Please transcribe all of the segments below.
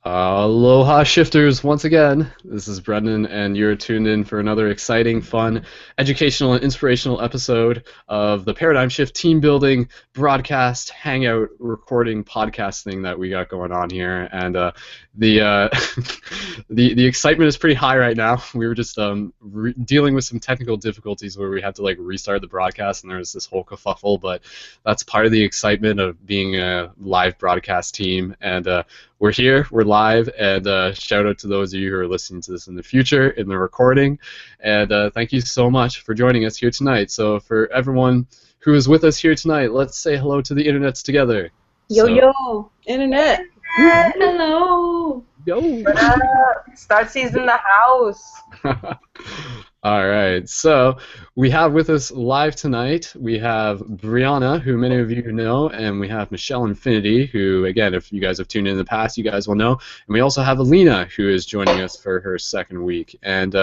Aloha shifters once again. This is Brendan, and you're tuned in for another exciting, fun, educational, and inspirational episode of the Paradigm Shift team building broadcast, hangout, recording, podcast thing that we got going on here. And the the excitement is pretty high right now. We were just dealing with some technical difficulties where we had to restart the broadcast, and there was this whole kerfuffle. But that's part of the excitement of being a live broadcast team. And we're here, we're live, and shout out to those of you who are listening to this in the future, in the recording, and thank you so much for joining us here tonight. So for everyone who is with us here tonight, let's say hello to the internets together. Yo, internet. Hello. Yo. What up? Starsea's in the house. All right, so we have with us live tonight, we have Brianna, who many of you know, and we have Michelle Infinity, who, again, if you guys have tuned in the past, you guys will know. And we also have Alina, who is joining us for her second week. And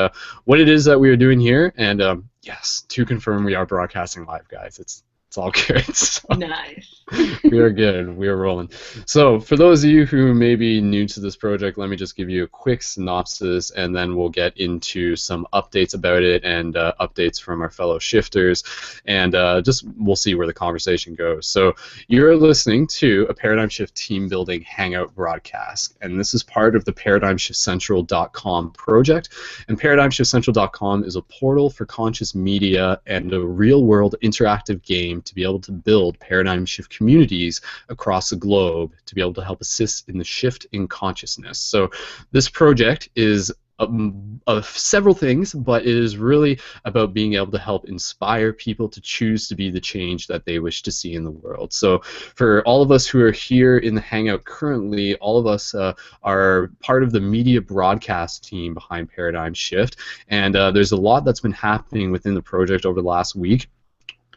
what it is that we are doing here, and yes, to confirm, we are broadcasting live, guys. It's all good. So. Nice. We are good. We are rolling. So for those of you who may be new to this project, let me just give you a quick synopsis, and then we'll get into some updates about it and updates from our fellow shifters, and just we'll see where the conversation goes. So you're listening to a Paradigm Shift team building hangout broadcast, and this is part of the ParadigmShiftCentral.com project. And ParadigmShiftCentral.com is a portal for conscious media and a real-world interactive game to be able to build paradigm shift communities across the globe to be able to help assist in the shift in consciousness. So this project is of several things, but it is really about being able to help inspire people to choose to be the change that they wish to see in the world. So for all of us who are here in the Hangout currently, all of us are part of the media broadcast team behind Paradigm Shift, and there's a lot that's been happening within the project over the last week.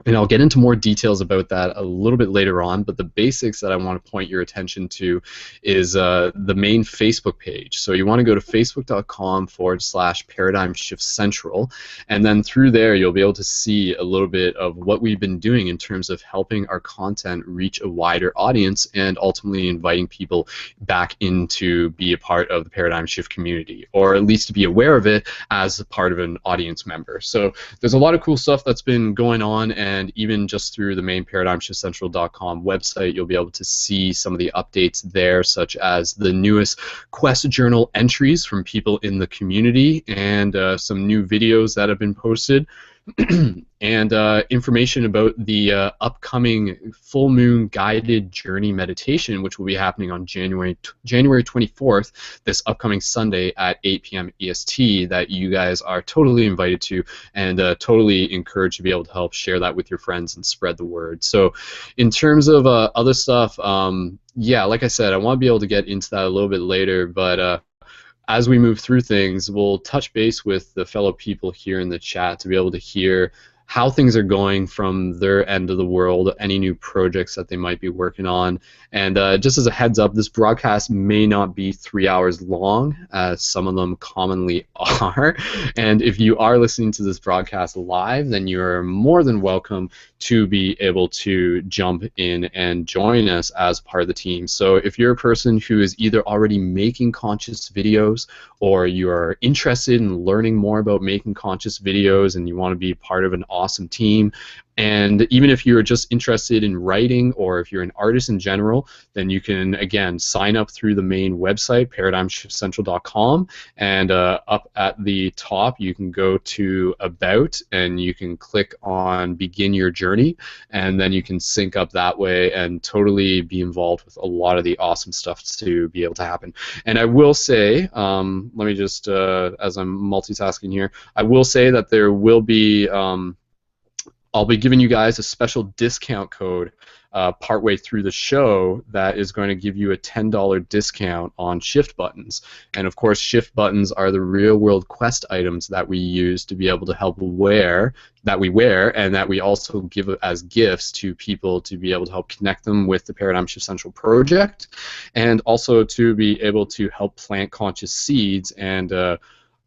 And I'll get into more details about that a little bit later on, but the basics that I want to point your attention to is the main Facebook page. So you want to go to facebook.com/Paradigm Shift Central, and then through there you'll be able to see a little bit of what we've been doing in terms of helping our content reach a wider audience and ultimately inviting people back in to be a part of the Paradigm Shift community, or at least to be aware of it as a part of an audience member. So there's a lot of cool stuff that's been going on, and even just through the main ParadigmShiftCentral.com website, you'll be able to see some of the updates there, such as the newest Quest Journal entries from people in the community, and some new videos that have been posted, and information about the upcoming full moon guided journey meditation, which will be happening on January 24th, this upcoming Sunday at 8 p.m. EST, that you guys are totally invited to, and totally encouraged to be able to help share that with your friends and spread the word. So in terms of other stuff, yeah, like I said, I want to be able to get into that a little bit later, but as we move through things, we'll touch base with the fellow people here in the chat to be able to hear how things are going from their end of the world, any new projects that they might be working on. And just as a heads up, this broadcast may not be 3 hours long, as some of them commonly are. And if you are listening to this broadcast live, then you're more than welcome to be able to jump in and join us as part of the team. So if you're a person who is either already making conscious videos, or you are interested in learning more about making conscious videos and you want to be part of an awesome team, and even if you're just interested in writing, or if you're an artist in general, then you can, again, sign up through the main website, ParadigmShiftCentral.com, and up at the top you can go to About, and you can click on Begin Your Journey, and then you can sync up that way and totally be involved with a lot of the awesome stuff to be able to happen. And I will say, let me just, as I'm multitasking here, I will say that there will be, I'll be giving you guys a special discount code partway through the show that is going to give you a $10 discount on shift buttons. And of course, shift buttons are the real-world Quest items that we use to be able to help wear, and that we also give as gifts to people to be able to help connect them with the Paradigm Shift Central project, and also to be able to help plant conscious seeds and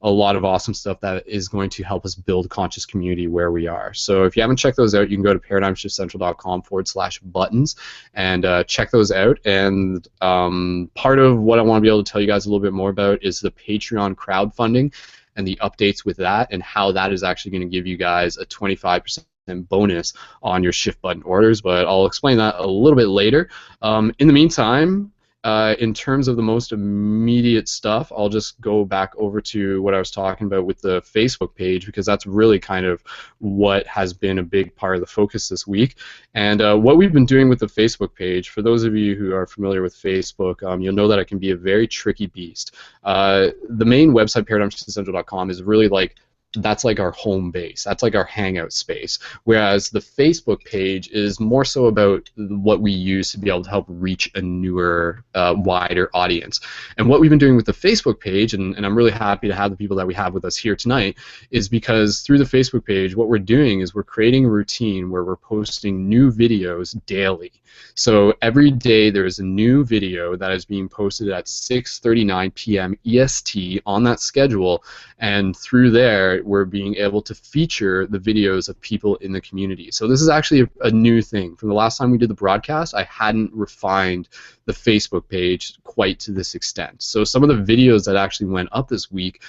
a lot of awesome stuff that is going to help us build conscious community where we are. So if you haven't checked those out, you can go to paradigmshiftcentral.com/buttons and check those out. And part of what I want to be able to tell you guys a little bit more about is the Patreon crowdfunding and the updates with that, and how that is actually going to give you guys a 25% bonus on your shift button orders, but I'll explain that a little bit later. In the meantime, in terms of the most immediate stuff, I'll just go back over to what I was talking about with the Facebook page, because that's really kind of what has been a big part of the focus this week. And what we've been doing with the Facebook page, for those of you who are familiar with Facebook, you'll know that it can be a very tricky beast. The main website, paradigmshiftcentral.com, is really like, that's like our home base. That's like our hangout space. Whereas the Facebook page is more so about what we use to be able to help reach a newer, wider audience. And what we've been doing with the Facebook page, and I'm really happy to have the people that we have with us here tonight, is because through the Facebook page, what we're doing is we're creating a routine where we're posting new videos daily. So every day there is a new video that is being posted at 6:39 p.m. EST on that schedule, and through there we're being able to feature the videos of people in the community. So this is actually a new thing. From the last time we did the broadcast, I hadn't refined the Facebook page quite to this extent. So some of the videos that actually went up this week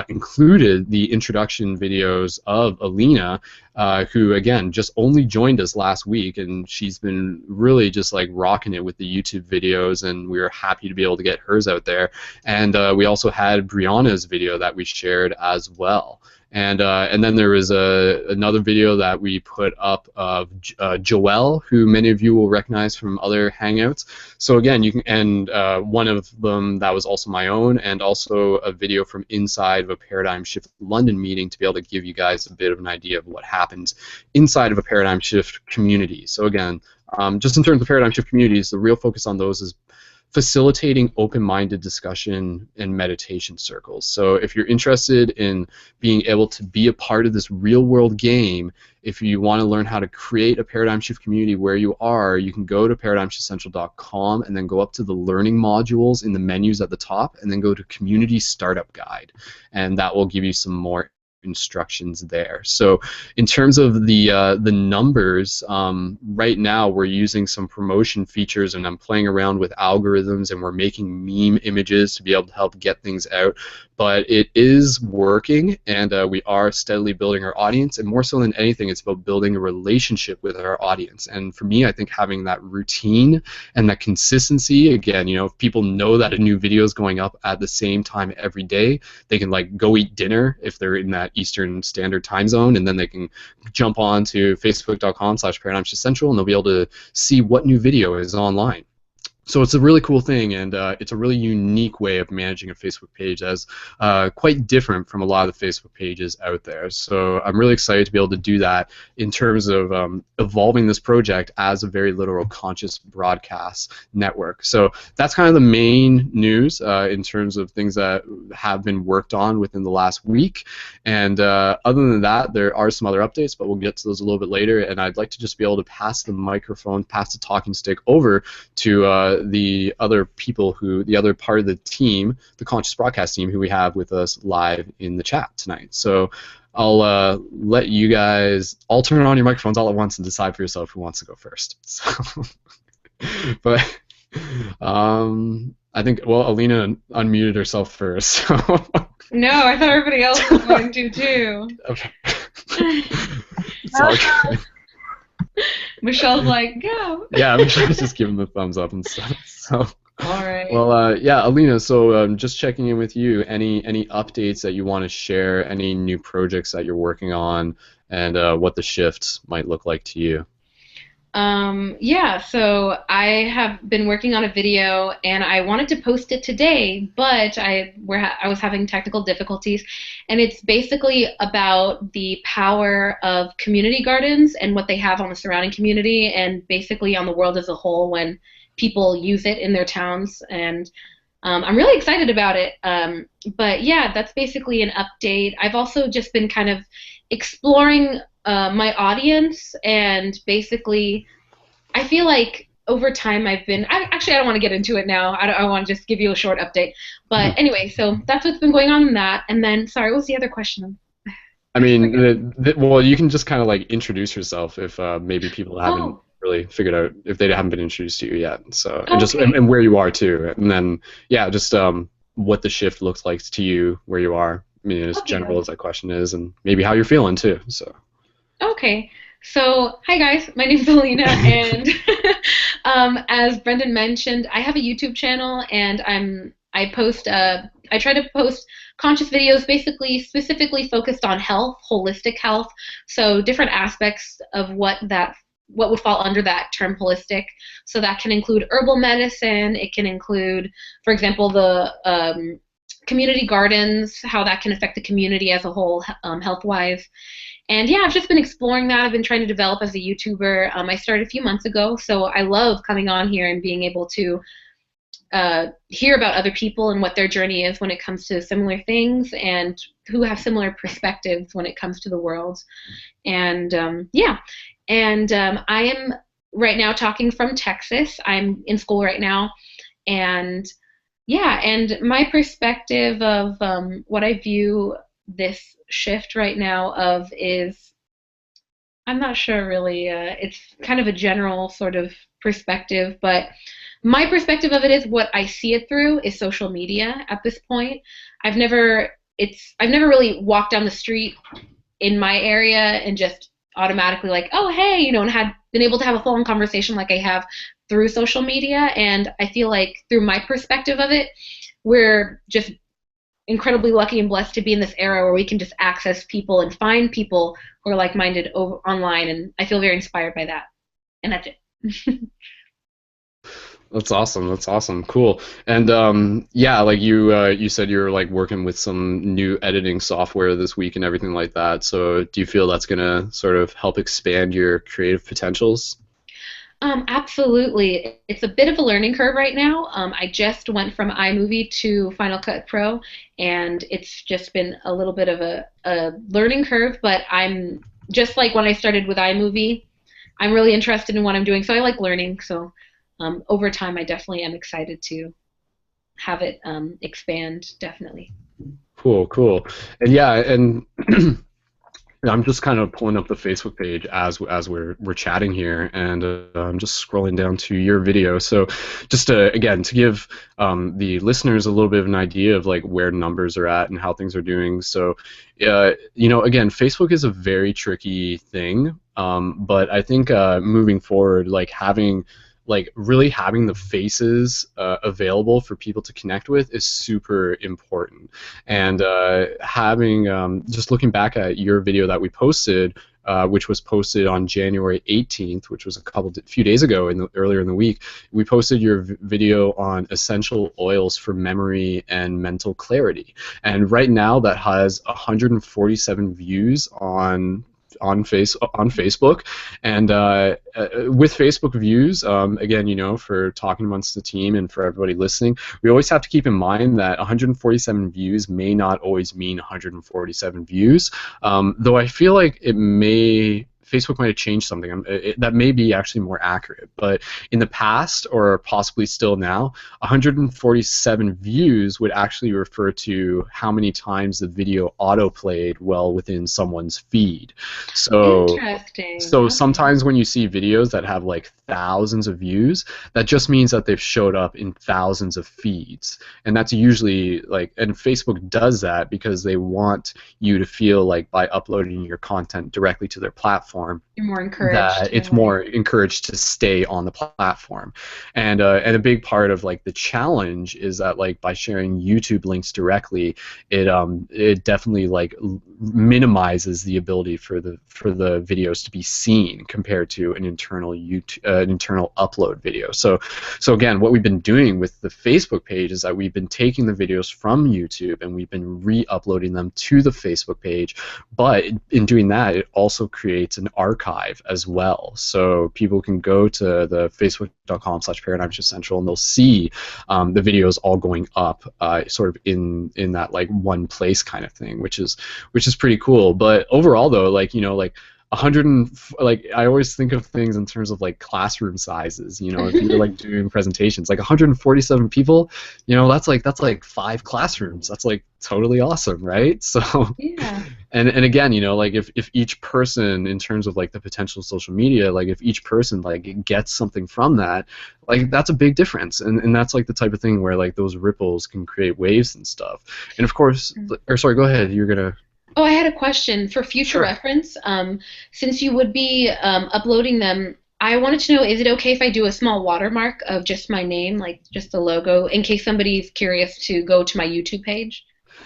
included the introduction videos of Alina, who again just only joined us last week, and she's been really just like rocking it with the YouTube videos, and we were happy to be able to get hers out there. And we also had Brianna's video that we shared as well. And then there was another video that we put up of Joelle, who many of you will recognize from other Hangouts. So again, you can, and one of them that was also my own, and also a video from inside of a Paradigm Shift London meeting to be able to give you guys a bit of an idea of what happens inside of a Paradigm Shift community. So again, just in terms of Paradigm Shift communities, the real focus on those is facilitating open-minded discussion and meditation circles. So if you're interested in being able to be a part of this real-world game, if you want to learn how to create a Paradigm Shift community where you are, you can go to paradigmshiftcentral.com and then go up to the learning modules in the menus at the top, and then go to Community Startup Guide, and that will give you some more instructions there. So in terms of the numbers, right now we're using some promotion features, and I'm playing around with algorithms, and we're making meme images to be able to help get things out. But it is working, and we are steadily building our audience, and more so than anything, it's about building a relationship with our audience. And for me, I think having that routine and that consistency, again, you know, if people know that a new video is going up at the same time every day, they can like go eat dinner if they're in that Eastern Standard Time zone, and then they can jump on to facebook.com/paradigmshiftcentral, and they'll be able to see what new video is online. So it's a really cool thing, and it's a really unique way of managing a Facebook page that's quite different from a lot of the Facebook pages out there. So I'm really excited to be able to do that in terms of evolving this project as a very literal conscious broadcast network. So that's kind of the main news in terms of things that have been worked on within the last week. And other than that, there are some other updates, but we'll get to those a little bit later. And I'd like to just be able to pass the microphone, pass the talking stick over to the other people the other part of the team, the Conscious Broadcast team, who we have with us live in the chat tonight. So I'll let you guys all turn on your microphones all at once and decide for yourself who wants to go first. So, but I think, well, Alina unmuted herself first. So. No, I thought everybody else was going to too. Okay. It's all good. Michelle's like, go. Yeah, Michelle's just giving the thumbs up and stuff. So, all right. well, yeah, Alina. So, just checking in with you. Any updates that you want to share? Any new projects that you're working on, and what the shifts might look like to you? Yeah, so I have been working on a video, and I wanted to post it today, but I was having technical difficulties, and it's basically about the power of community gardens and what they have on the surrounding community, and basically on the world as a whole when people use it in their towns, and I'm really excited about it. But yeah, that's basically an update. I've also just been kind of exploring my audience, and basically I feel like over time I've been actually I don't want to get into it now. I want to just give you a short update. But anyway, so that's what's been going on in that. And then sorry, what was the other question? I mean, well, you can just kind of like introduce yourself if maybe people haven't Oh, really figured out if they haven't been introduced to you yet. So and just okay. and where you are too, and then yeah, just what the shift looks like to you where you are. I mean, as Okay, general got as that question is, and maybe how you're feeling too. So. Okay. So, hi guys, my name's Alina, and as Brendan mentioned, I have a YouTube channel, and I try to post conscious videos, basically specifically focused on health, holistic health, so different aspects of what would fall under that term holistic. So that can include herbal medicine. It can include, for example, the community gardens, how that can affect the community as a whole, health wise. And yeah, I've just been exploring that. I've been trying to develop as a YouTuber. I started a few months ago, so I love coming on here and being able to hear about other people and what their journey is when it comes to similar things and who have similar perspectives when it comes to the world. And yeah, and I am right now talking from Texas. I'm in school right now, and yeah, and my perspective of what I view this shift right now of is I'm not sure really. It's kind of a general sort of perspective, but my perspective of it is what I see it through is social media at this point. I've never really walked down the street in my area and just automatically like, oh hey, and had been able to have a full on conversation like I have through social media. And I feel like through my perspective of it, we're just incredibly lucky and blessed to be in this era where we can just access people and find people who are like-minded online, and I feel very inspired by that. And that's it. That's awesome. That's awesome. Cool. And yeah, like you said you're like working with some new editing software this week and everything like that. So do you feel that's gonna sort of help expand your creative potentials? Absolutely. It's a bit of a learning curve right now. I just went from iMovie to Final Cut Pro, and it's just been a little bit of a learning curve, but I'm just like when I started with iMovie, I'm really interested in what I'm doing, so I like learning. So over time, I definitely am excited to have it expand, definitely. Cool, cool. And yeah, and I'm just kind of pulling up the Facebook page as we're chatting here, and I'm just scrolling down to your video. So, just to, again to give the listeners a little bit of an idea of like where numbers are at and how things are doing. So, again, Facebook is a very tricky thing, but I think moving forward, really having the faces available for people to connect with is super important. And having just looking back at your video that we posted, which was posted on January 18th, which was few days ago earlier in the week, we posted your video on essential oils for memory and mental clarity. And right now that has 147 views on Facebook, and with Facebook views, again, for talking amongst the team and for everybody listening, we always have to keep in mind that 147 views may not always mean 147 views, though I feel like Facebook might have changed something. That may be actually more accurate. But in the past, or possibly still now, 147 views would actually refer to how many times the video auto-played well within someone's feed. So, Interesting. so Okay. sometimes when you see videos that have like thousands of views, that just means that they've showed up in thousands of feeds. And that's usually and Facebook does that because they want you to feel like by uploading your content directly to their platform, You're more encouraged that to it's more encouraged to stay on the platform. And a big part of like the challenge is that like by sharing YouTube links directly, it definitely minimizes the ability for the videos to be seen compared to an internal upload video. So again, what we've been doing with the Facebook page is that we've been taking the videos from YouTube and we've been re-uploading them to the Facebook page, but in doing that, it also creates an archive as well. So people can go to the facebook.com/ParadigmShiftCentral and they'll see the videos all going up sort of in that like one place kind of thing, which is pretty cool. But overall though, 147 like I always think of things in terms of like classroom sizes. You know, if you're like doing presentations, like 147 people, you know, that's like 5 classrooms. That's like totally awesome, right? So, Yeah. and again, you know, like if each person, in terms of like the potential of social media, like if each person like gets something from that, like that's a big difference, and that's like the type of thing where like those ripples can create waves and stuff. And of course, or sorry, go ahead. You're gonna. Oh, I had a question for future Sure. reference. Since you would be uploading them, I wanted to know, is it okay if I do a small watermark of just my name, like just the logo, in case somebody's curious to go to my YouTube page?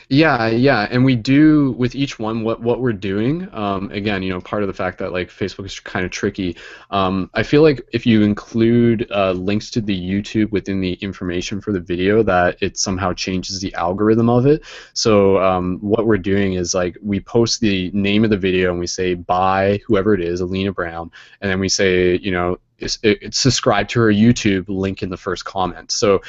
Yeah, yeah, and we do with each one what we're doing. Again, you know, part of the fact that like Facebook is kind of tricky. I feel like if you include links to the YouTube within the information for the video, that it somehow changes the algorithm of it. So what we're doing is like we post the name of the video and we say by whoever it is, Alina Brown, and then we say, you know, it's subscribe to her YouTube link in the first comment. So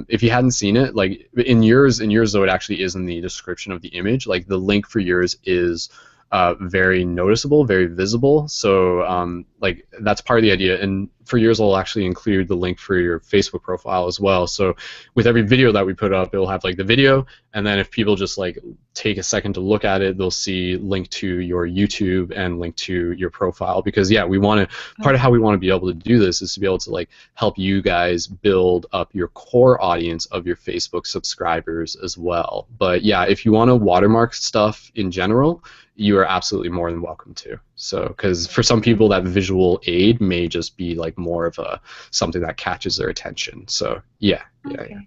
if you hadn't seen it, like in yours though, it actually is in the description of the image. Like the link for yours is very noticeable, very visible. So like that's part of the idea. And for yours, I'll actually include the link for your Facebook profile as well. So with every video that we put up, it'll have like the video, and then if people just like take a second to look at it, they'll see link to your YouTube and link to your profile. Because yeah, we want to, part of how we want to be able to do this is to be able to like help you guys build up your core audience of your Facebook subscribers as well. But yeah, if you want to watermark stuff in general, you are absolutely more than welcome to. So, because for some people that visual aid may just be like more of a something that catches their attention. So yeah, yeah, Okay. yeah.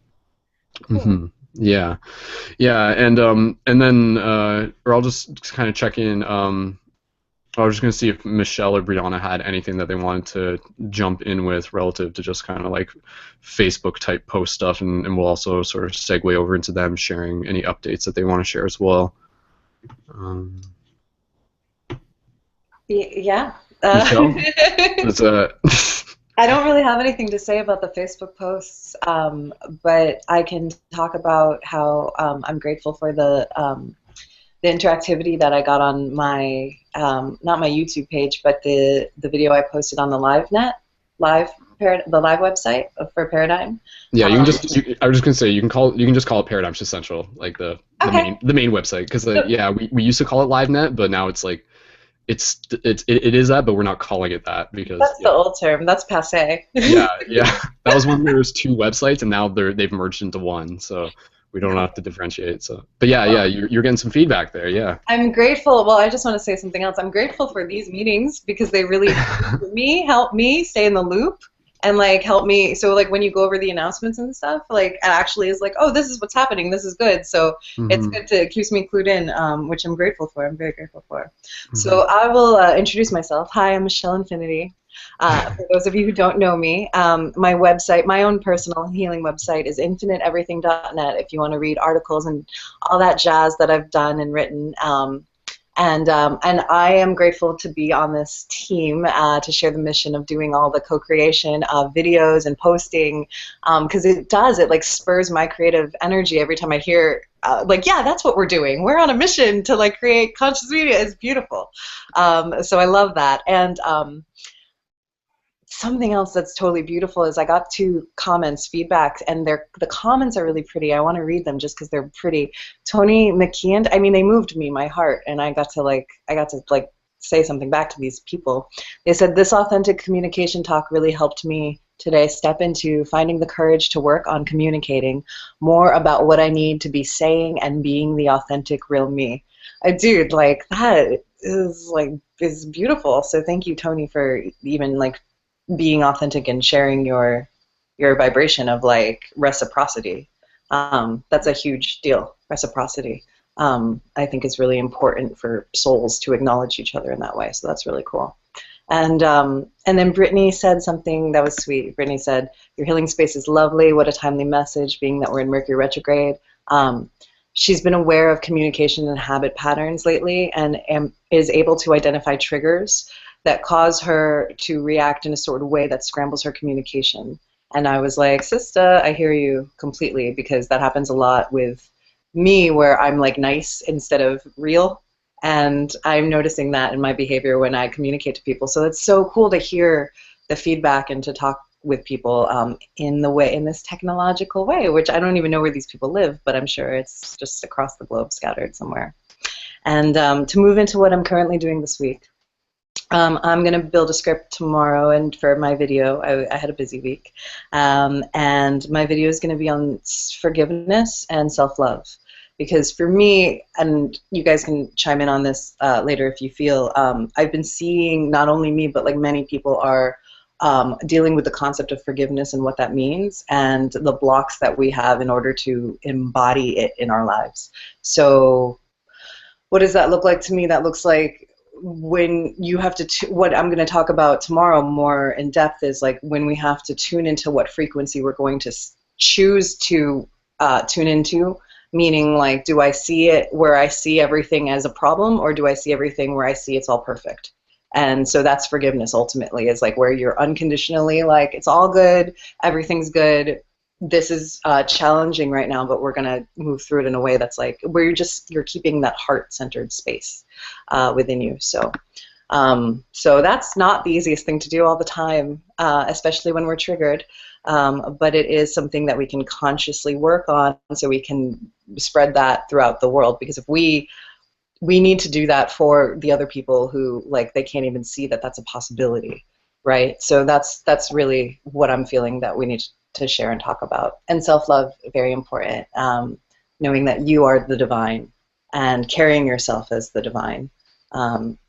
Cool. Yeah, yeah, and then or I'll just kind of check in. I was just gonna see if Michelle or Brianna had anything that they wanted to jump in with relative to just kind of like Facebook type post stuff, and we'll also sort of segue over into them sharing any updates that they want to share as well. Um, Yeah. Michelle, that's I don't really have anything to say about the Facebook posts, but I can talk about how I'm grateful for the interactivity that I got on my not my YouTube page, but the video I posted on the the live website for Paradigm. yeah. You can just. I was just gonna say you can just call it Paradigm Central, like Okay. the main website, because yeah, we used to call it LiveNet, but now it's like it is that, but we're not calling it that because That's the old term. That's passé. yeah, yeah. That was when there was 2 websites, and now they've merged into one, so we don't have to differentiate. So, but yeah, yeah, you're getting some feedback there, yeah. I'm grateful. Well, I just want to say something else. I'm grateful for these meetings because they really help me stay in the loop and like help me. So like when you go over the announcements and stuff, like it actually is like, oh, this is what's happening. This is good. So it's good to it keeps me clued in, which I'm grateful for. I'm very grateful for. So I will introduce myself. Hi, I'm Michelle Infinity. For those of you who don't know me, my website, my own personal healing website is infiniteeverything.net if you want to read articles and all that jazz that I've done and written. And I am grateful to be on this team to share the mission of doing all the co-creation of videos and posting, because it like spurs my creative energy every time I hear like, yeah, that's what we're doing. We're on a mission to like create conscious media. It's beautiful. So I love that. And something else that's totally beautiful is I got 2 comments, feedback, and the comments are really pretty. I want to read them just because they're pretty. Tony McKeon, I mean, they moved me, my heart, and I got to say something back to these people. They said, this authentic communication talk really helped me today step into finding the courage to work on communicating more about what I need to be saying and being the authentic real me. Dude, like that is beautiful. So thank you, Tony, for even like being authentic and sharing your vibration of like reciprocity. That's a huge deal. Reciprocity, I think, is really important for souls to acknowledge each other in that way. So that's really cool. And then Brittany said something that was sweet. Brittany said, your healing space is lovely. What a timely message, being that we're in Mercury retrograde. She's been aware of communication and habit patterns lately and is able to identify triggers that cause her to react in a sort of way that scrambles her communication. And I was like, sister, I hear you completely, because that happens a lot with me where I'm like nice instead of real. And I'm noticing that in my behavior when I communicate to people. So it's so cool to hear the feedback and to talk with people in this technological way, which I don't even know where these people live, but I'm sure it's just across the globe, scattered somewhere. And to move into what I'm currently doing this week, I'm going to build a script tomorrow, and for my video, I had a busy week, and my video is going to be on forgiveness and self-love. Because for me, and you guys can chime in on this later if you feel, I've been seeing not only me, but like many people are dealing with the concept of forgiveness and what that means, and the blocks that we have in order to embody it in our lives. So what does that look like to me? That looks like when you have to, what I'm going to talk about tomorrow more in depth is like when we have to tune into what frequency we're going to choose to tune into, meaning like, do I see it where I see everything as a problem, or do I see everything where I see it's all perfect? And so that's forgiveness ultimately, is like where you're unconditionally like, it's all good, everything's good, this is challenging right now, but we're going to move through it in a way that's like where you're keeping that heart-centered space within you. So so that's not the easiest thing to do all the time, especially when we're triggered, but it is something that we can consciously work on so we can spread that throughout the world, because if we need to do that for the other people who like they can't even see that that's a possibility, right? So that's really what I'm feeling that we need to share and talk about. And self-love, very important, knowing that you are the divine and carrying yourself as the divine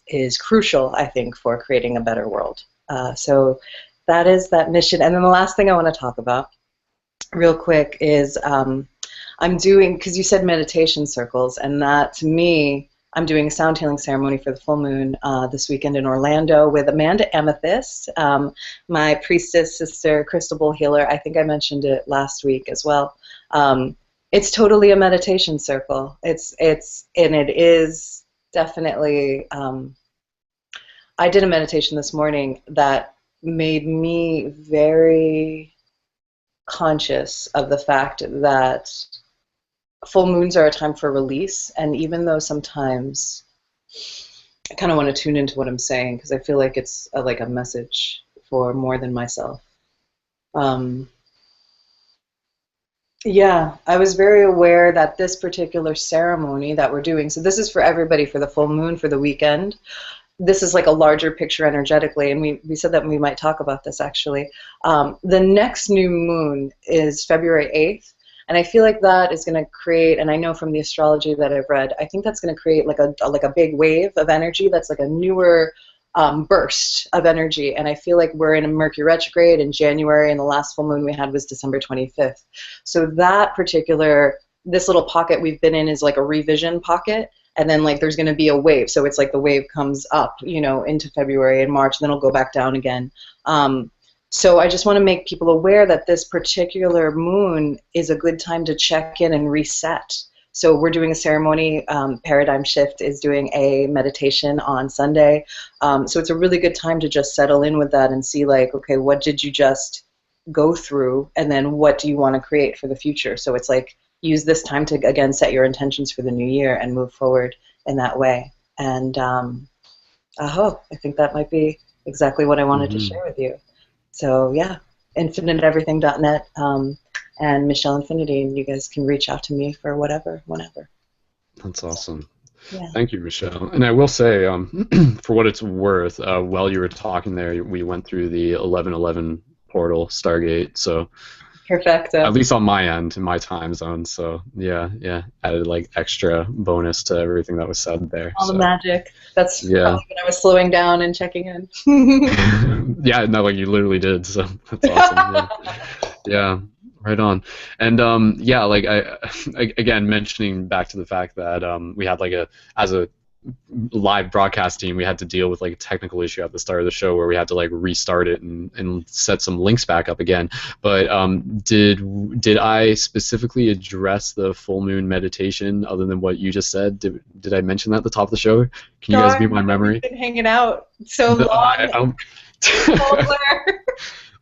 is crucial, I think, for creating a better world. So that is that mission. And then the last thing I want to talk about real quick is I'm doing, because you said meditation circles, and that to me, I'm doing a sound healing ceremony for the full moon this weekend in Orlando with Amanda Amethyst, my priestess sister, crystal bowl healer. I think I mentioned it last week as well. It's totally a meditation circle. And it is definitely. I did a meditation this morning that made me very conscious of the fact that full moons are a time for release, and even though sometimes I kind of want to tune into what I'm saying because I feel like it's like a message for more than myself. Yeah, I was very aware that this particular ceremony that we're doing, so this is for everybody for the full moon for the weekend. This is like a larger picture energetically, and we said that we might talk about this actually. The next new moon is February 8th. And I feel like that is going to create, and I know from the astrology that I've read, I think that's going to create like a big wave of energy that's like a newer burst of energy. And I feel like we're in a Mercury retrograde in January, and the last full moon we had was December 25th. So that this little pocket we've been in is like a revision pocket. And then like there's going to be a wave. So it's like the wave comes up, into February and March, and then it'll go back down again. So I just want to make people aware that this particular moon is a good time to check in and reset. So we're doing a ceremony. Paradigm Shift is doing a meditation on Sunday. So it's a really good time to just settle in with that and see like, okay, what did you just go through? And then what do you want to create for the future? So it's like, use this time to, again, set your intentions for the new year and move forward in that way. And I think that might be exactly what I wanted to share with you. So yeah, infiniteeverything.net and Michelle Infinity, and you guys can reach out to me for whatever, whenever. That's awesome. Yeah. Thank you, Michelle. And I will say, for what it's worth, while you were talking there, we went through the 1111 portal, Stargate, so Perfecto. at least on my end, in my time zone, so yeah, added like extra bonus to everything that was said there. All the magic. That's yeah. Probably when I was slowing down and checking in. Yeah, no, like you literally did, so that's awesome. Yeah, right on. And yeah, like I again mentioning back to the fact that we had like as a live broadcast team, we had to deal with like a technical issue at the start of the show where we had to like restart it and set some links back up again. But did I specifically address the full moon meditation other than what you just said? Did I mention that at the top of the show? Can you guys be my memory? We've been hanging out so long.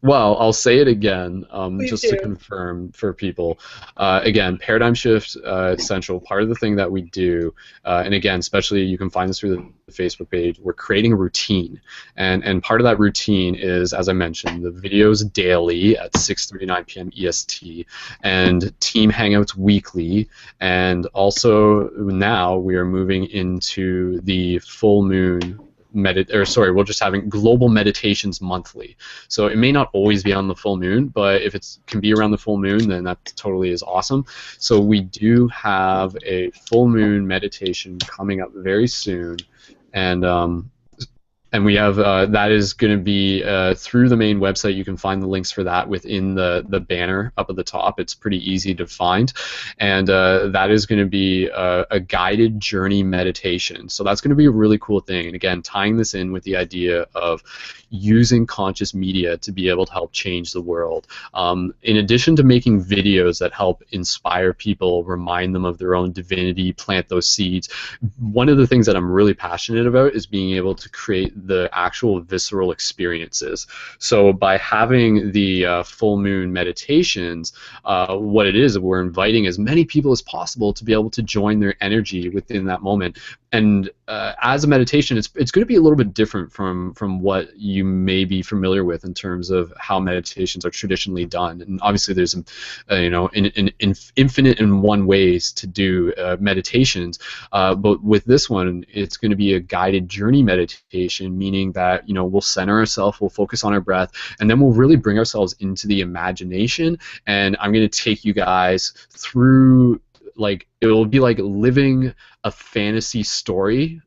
Well, I'll say it again, Please just to do. confirm for people. Again, Paradigm Shift Central, part of the thing that we do, and again, especially you can find this through the Facebook page, we're creating a routine. And part of that routine is, as I mentioned, the videos daily at 6:39 p.m. EST, and team hangouts weekly, and also now we are moving into the full moon we're just having global meditations monthly. So it may not always be on the full moon, but if it can be around the full moon, then that totally is awesome. So we do have a full moon meditation coming up very soon, and we have that is going to be through the main website. You can find the links for that within the banner up at the top. It's pretty easy to find, and that is going to be a guided journey meditation. So that's going to be a really cool thing. And again, tying this in with the idea of using conscious media to be able to help change the world. In addition to making videos that help inspire people, remind them of their own divinity, plant those seeds, one of the things that I'm really passionate about is being able to create the actual visceral experiences. So by having the full moon meditations, what it is, we're inviting as many people as possible to be able to join their energy within that moment. And as a meditation, it's going to be a little bit different from what you may be familiar with in terms of how meditations are traditionally done. And obviously, there's infinite and one ways to do meditations, but with this one, it's going to be a guided journey meditation, meaning that we'll center ourselves, we'll focus on our breath, and then we'll really bring ourselves into the imagination. And I'm going to take you guys through, like, it will be like living a fantasy story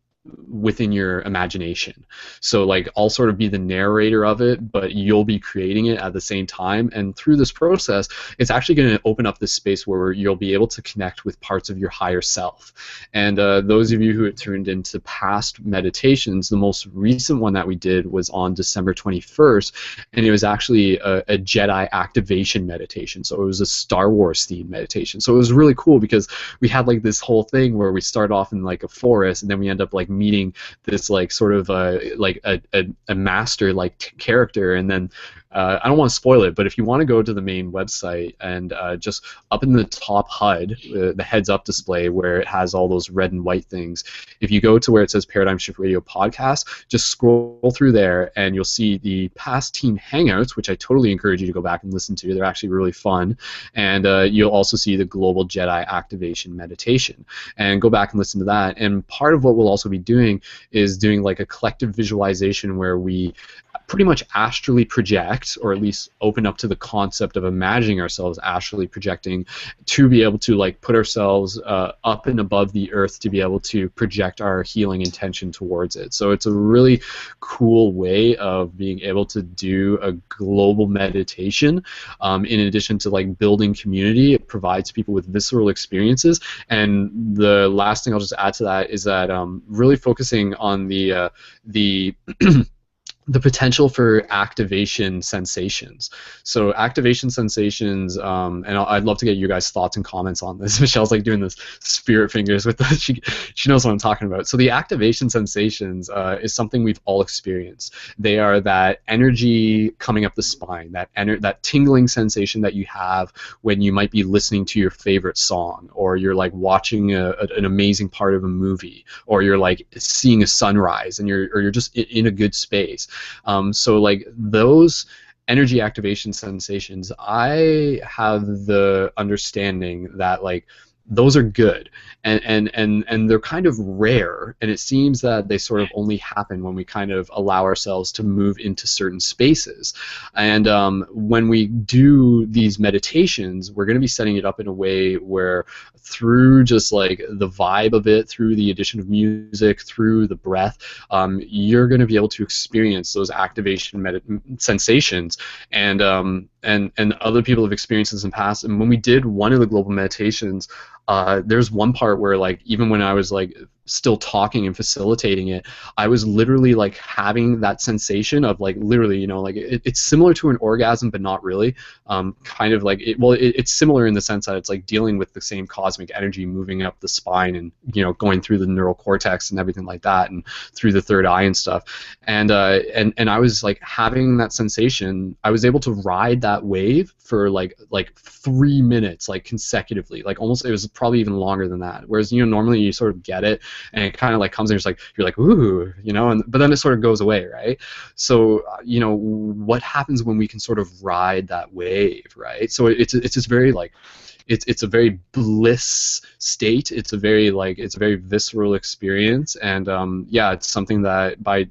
within your imagination. So like I'll sort of be the narrator of it, but you'll be creating it at the same time. And through this process, it's actually going to open up this space where you'll be able to connect with parts of your higher self. And those of you who had tuned into past meditations, the most recent one that we did was on December 21st, and it was actually a Jedi activation meditation. So it was a Star Wars themed meditation. So it was really cool because we had like this whole thing where we start off in like a forest, and then we end up like meeting this like sort of like a master like character. And then I don't want to spoil it, but if you want to go to the main website and just up in the top HUD, the heads up display where it has all those red and white things, if you go to where it says Paradigm Shift Radio Podcast, just scroll through there and you'll see the past team hangouts, which I totally encourage you to go back and listen to. They're actually really fun. And you'll also see the Global Jedi Activation Meditation. And go back and listen to that. And part of what we'll also be doing is doing like a collective visualization where we pretty much astrally project, or at least open up to the concept of imagining ourselves astrally projecting, to be able to like put ourselves up and above the earth to be able to project our healing intention towards it. So it's a really cool way of being able to do a global meditation. In addition to like building community, it provides people with visceral experiences. And the last thing I'll just add to that is that really focusing on the the potential for activation sensations. So activation sensations, and I'd love to get you guys' thoughts and comments on this. Michelle's like doing this spirit fingers with this. She knows what I'm talking about. So the activation sensations is something we've all experienced. They are that energy coming up the spine, that tingling sensation that you have when you might be listening to your favorite song, or you're like watching an amazing part of a movie, or you're like seeing a sunrise, and you're just in a good space. So like those energy activation sensations, I have the understanding that like those are good, and they're kind of rare, and it seems that they sort of only happen when we kind of allow ourselves to move into certain spaces. And when we do these meditations, we're going to be setting it up in a way where through just like the vibe of it, through the addition of music, through the breath, you're going to be able to experience those activation sensations. And other people have experienced this in the past. And when we did one of the global meditations, there's one part where like even when I was like still talking and facilitating it, I was literally like having that sensation of like literally, you know, like it's similar to an orgasm, but not really. Kind of like it's similar in the sense that it's like dealing with the same cosmic energy moving up the spine and, you know, going through the neural cortex and everything like that, and through the third eye and stuff. And I was like having that sensation. I was able to ride that wave for like 3 minutes, like consecutively, like almost, it was probably even longer than that. Whereas, you know, normally you sort of get it and it kind of like comes and you're like ooh, you know, and but then it sort of goes away, right? So you know, what happens when we can sort of ride that wave, right? So it's this very like it's a very bliss state. It's a very visceral experience, and yeah, it's something that by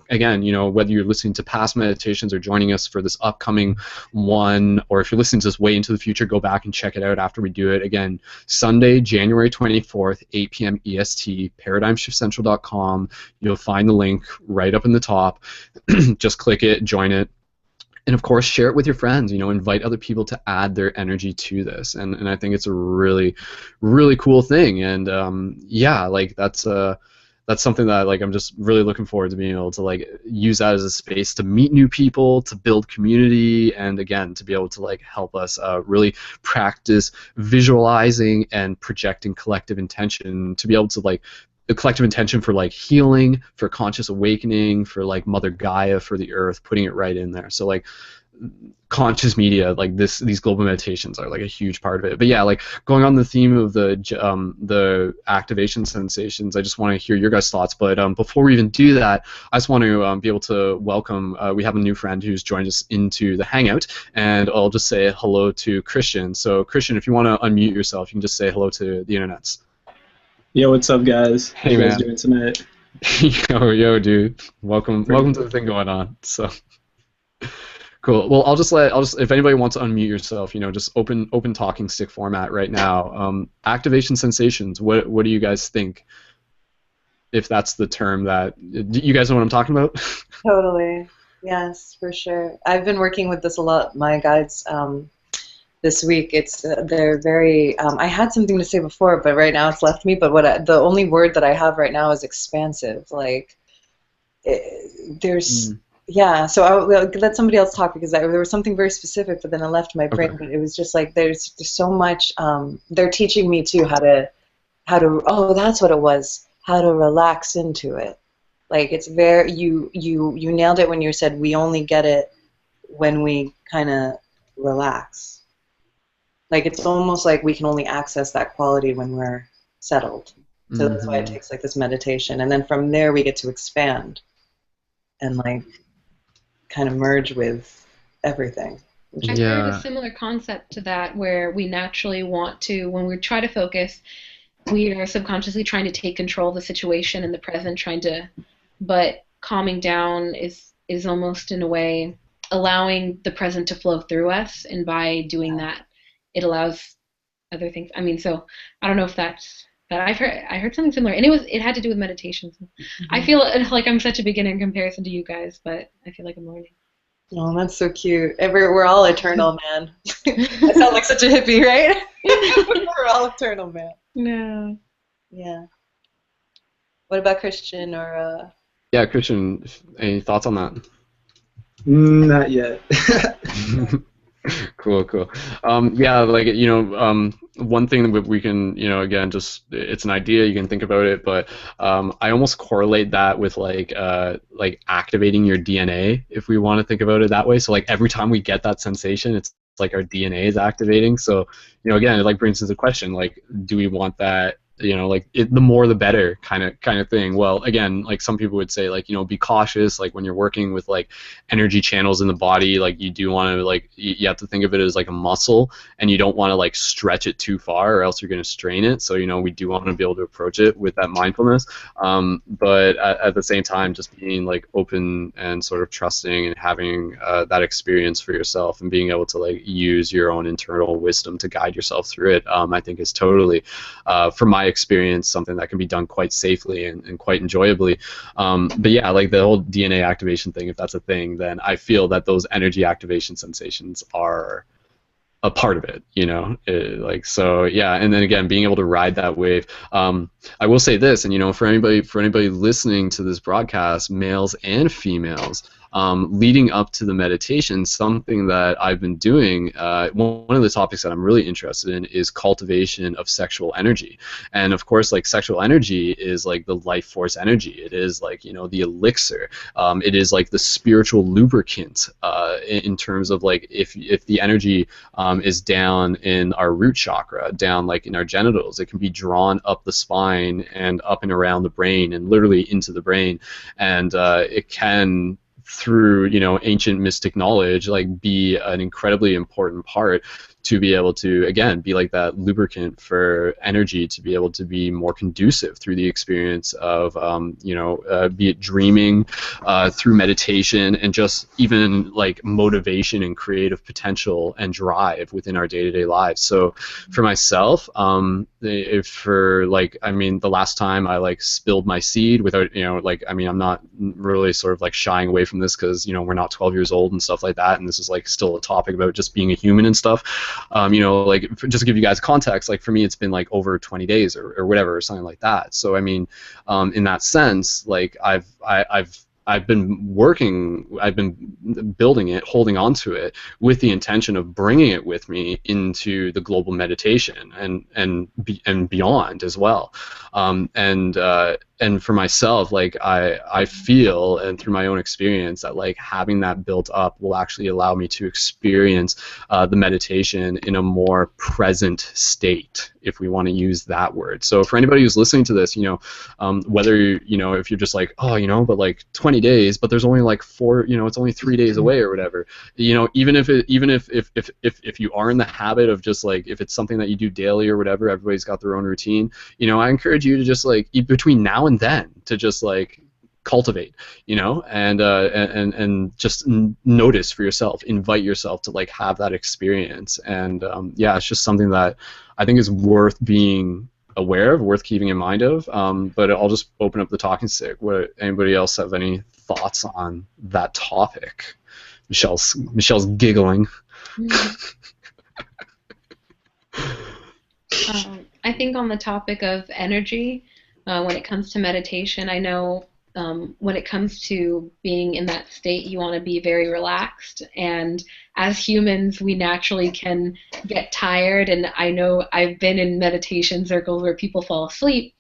again, you know, whether you're listening to past meditations or joining us for this upcoming one, or if you're listening to this way into the future, go back and check it out after we do it. Again, Sunday, January 24th, 8 p.m. EST, paradigmshiftcentral.com. You'll find the link right up in the top. Just click it, join it. And of course, share it with your friends. You know, invite other people to add their energy to this. And I think it's a really, really cool thing. And yeah, like that's something that like I'm just really looking forward to being able to like use that as a space to meet new people, to build community, and again to be able to like help us really practice visualizing and projecting collective intention, to be able to like the collective intention for like healing, for conscious awakening, for like Mother Gaia, for the earth, putting it right in there. So like conscious media, like these global meditations are like a huge part of it. But yeah, like going on the theme of the activation sensations, I just want to hear your guys' thoughts. But before we even do that, I just want to be able to welcome. We have a new friend who's joined us into the Hangout, and I'll just say hello to Christian. So Christian, if you want to unmute yourself, you can just say hello to the internets. Yo, what's up, guys? Hey, How you man. guys doing tonight? yo, dude. Welcome to the thing going on. So. Cool. Well, I'll just if anybody wants to unmute yourself, you know, just open talking stick format right now. Activation sensations. What do you guys think? If that's the term that you guys know what I'm talking about? Totally. Yes, for sure. I've been working with this a lot. My guides this week. It's they're very. I had something to say before, but right now it's left me. But the only word that I have right now is expansive. Like there's. Yeah, so I'll let somebody else talk because there was something very specific, but then it left my brain. Okay. But it was just like there's so much. They're teaching me too how to. Oh, that's what it was. How to relax into it. Like it's very you nailed it when you said we only get it when we kind of relax. Like it's almost like we can only access that quality when we're settled. So that's why it takes like this meditation, and then from there we get to expand, and like. Kind of merge with everything. I've heard a similar concept to that where we naturally want to, when we try to focus, we are subconsciously trying to take control of the situation in the present, but calming down is almost in a way allowing the present to flow through us, and by doing that, it allows other things. I mean, so I don't know if that's. But I heard something similar, and it had to do with meditation. I feel like I'm such a beginner in comparison to you guys, but I feel like I'm learning. Oh, that's so cute. We're all eternal, man. I sound like such a hippie, right? We're all eternal, man. No. Yeah. What about Christian or? Yeah, Christian. Any thoughts on that? Not yet. Cool. Yeah, like, you know, one thing that we can, you know, again, just it's an idea, you can think about it, but I almost correlate that with like activating your DNA, if we want to think about it that way. So like every time we get that sensation, it's like our DNA is activating. So, you know, again, it like brings into the question, like, do we want that? You know, like the more the better kind of thing. Well, again, like some people would say, like, you know, be cautious. Like when you're working with like energy channels in the body, like you do want to like you have to think of it as like a muscle, and you don't want to like stretch it too far, or else you're going to strain it. So, you know, we do want to be able to approach it with that mindfulness, but at the same time, just being like open and sort of trusting and having that experience for yourself, and being able to like use your own internal wisdom to guide yourself through it. I think is totally, from my experience, something that can be done quite safely and quite enjoyably. But yeah, like the whole DNA activation thing, if that's a thing, then I feel that those energy activation sensations are a part of it, you know. Like, so yeah, and then again, being able to ride that wave. I will say this, and you know, for anybody listening to this broadcast, males and females, leading up to the meditation, something that I've been doing, one of the topics that I'm really interested in is cultivation of sexual energy. And of course, like, sexual energy is like the life force energy. It is like, you know, the elixir. It is like the spiritual lubricant, in terms of like, if the energy is down in our root chakra, down like in our genitals, it can be drawn up the spine and up and around the brain and literally into the brain. And it can, through, you know, ancient mystic knowledge, like, be an incredibly important part to be able to, again, be like that lubricant for energy to be able to be more conducive through the experience of, you know, be it dreaming, through meditation, and just even like motivation and creative potential and drive within our day-to-day lives. So for myself, if for like, I mean, the last time I like spilled my seed without, you know, like, I mean, I'm not really sort of like shying away from this because, you know, we're not 12 years old and stuff like that, and this is like still a topic about just being a human and stuff. You know, like, just to give you guys context, like, for me, it's been like over 20 days or whatever, or something like that. So I mean, in that sense, like, I've been building it, holding on to it, with the intention of bringing it with me into the global meditation and beyond as well. And for myself, like, I feel, and through my own experience, that like having that built up will actually allow me to experience the meditation in a more present state, if we want to use that word. So for anybody who's listening to this, you know, whether, you know, if you're just like, oh, you know, but like 20 days, but there's only like 4, you know, it's only 3 days away or whatever, you know, even if you are in the habit of just like, if it's something that you do daily or whatever, everybody's got their own routine, you know, I encourage you to just like, between now and then, to just like cultivate, you know, and just notice for yourself, invite yourself to like have that experience. And yeah, it's just something that I think is worth being aware of, worth keeping in mind of. But I'll just open up the talking stick. What, anybody else have any thoughts on that topic? Michelle's giggling. I think on the topic of energy, when it comes to meditation, I know when it comes to being in that state, you want to be very relaxed. And as humans, we naturally can get tired. And I know I've been in meditation circles where people fall asleep.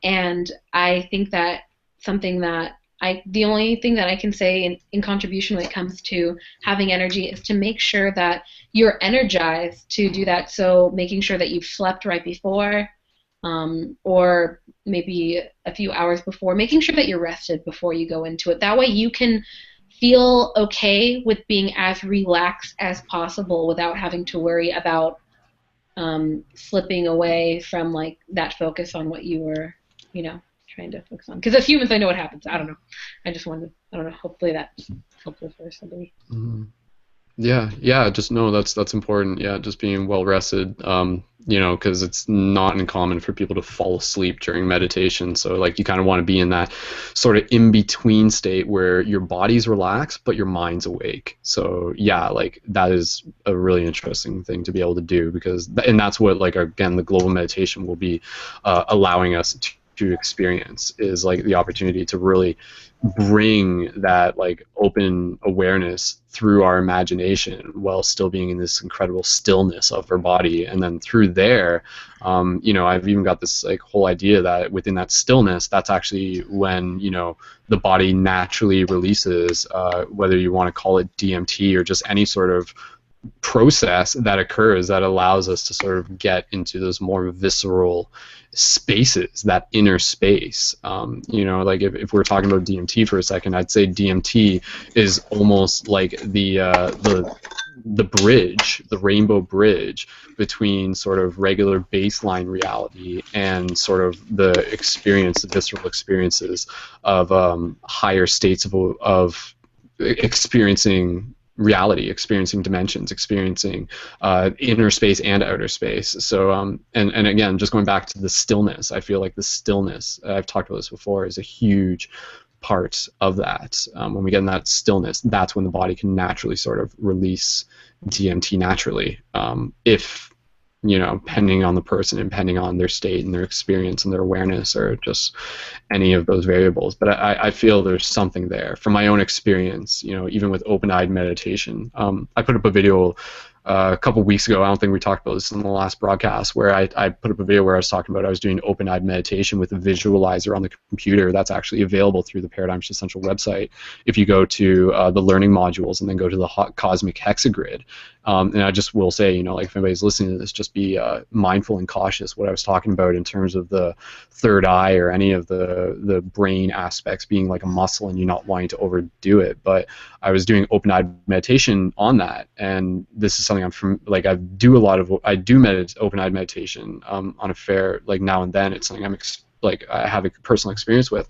And I think that the only thing that I can say in contribution when it comes to having energy is to make sure that you're energized to do that. So making sure that you've slept right before, or maybe a few hours before, making sure that you're rested before you go into it. That way you can feel okay with being as relaxed as possible without having to worry about slipping away from like that focus on what you were, you know, trying to focus on. Because as humans, I know what happens. I don't know. I don't know. Hopefully that's helpful for somebody. Mm-hmm. Yeah, just know that's important. Yeah, just being well rested. You know, because it's not uncommon for people to fall asleep during meditation. So like, you kind of want to be in that sort of in between state where your body's relaxed but your mind's awake. So yeah, like, that is a really interesting thing to be able to do, because and that's what, like, again, the global meditation will be allowing us to experience, is like the opportunity to really bring that like open awareness through our imagination while still being in this incredible stillness of our body. And then through there, you know, I've even got this like whole idea that within that stillness, that's actually when, you know, the body naturally releases, whether you want to call it DMT or just any sort of process that occurs that allows us to sort of get into those more visceral spaces, that inner space. You know, like, if we're talking about DMT for a second, I'd say DMT is almost like the bridge, the rainbow bridge between sort of regular baseline reality and sort of the experience, the visceral experiences of higher states of experiencing reality, experiencing dimensions, experiencing inner space and outer space. So and again, just going back to the stillness, I feel like the stillness, I've talked about this before, is a huge part of that. When we get in that stillness, that's when the body can naturally sort of release DMT naturally, if depending on the person and depending on their state and their experience and their awareness or just any of those variables. But I feel there's something there from my own experience, even with open-eyed meditation. I put up a video a couple weeks ago. I don't think we talked about this in the last broadcast, where I put up a video where I was talking about I was doing open-eyed meditation with a visualizer on the computer that's actually available through the Paradigm Shift Central website. If you go to the learning modules and then go to the cosmic hexagrid, and I just will say, like if anybody's listening to this, just be mindful and cautious what I was talking about in terms of the third eye or any of the brain aspects being like a muscle and you not wanting to overdo it. But I was doing open-eyed meditation on that, and this is something I'm from. Like I do open-eyed meditation on a fair now and then. It's something I have a personal experience with,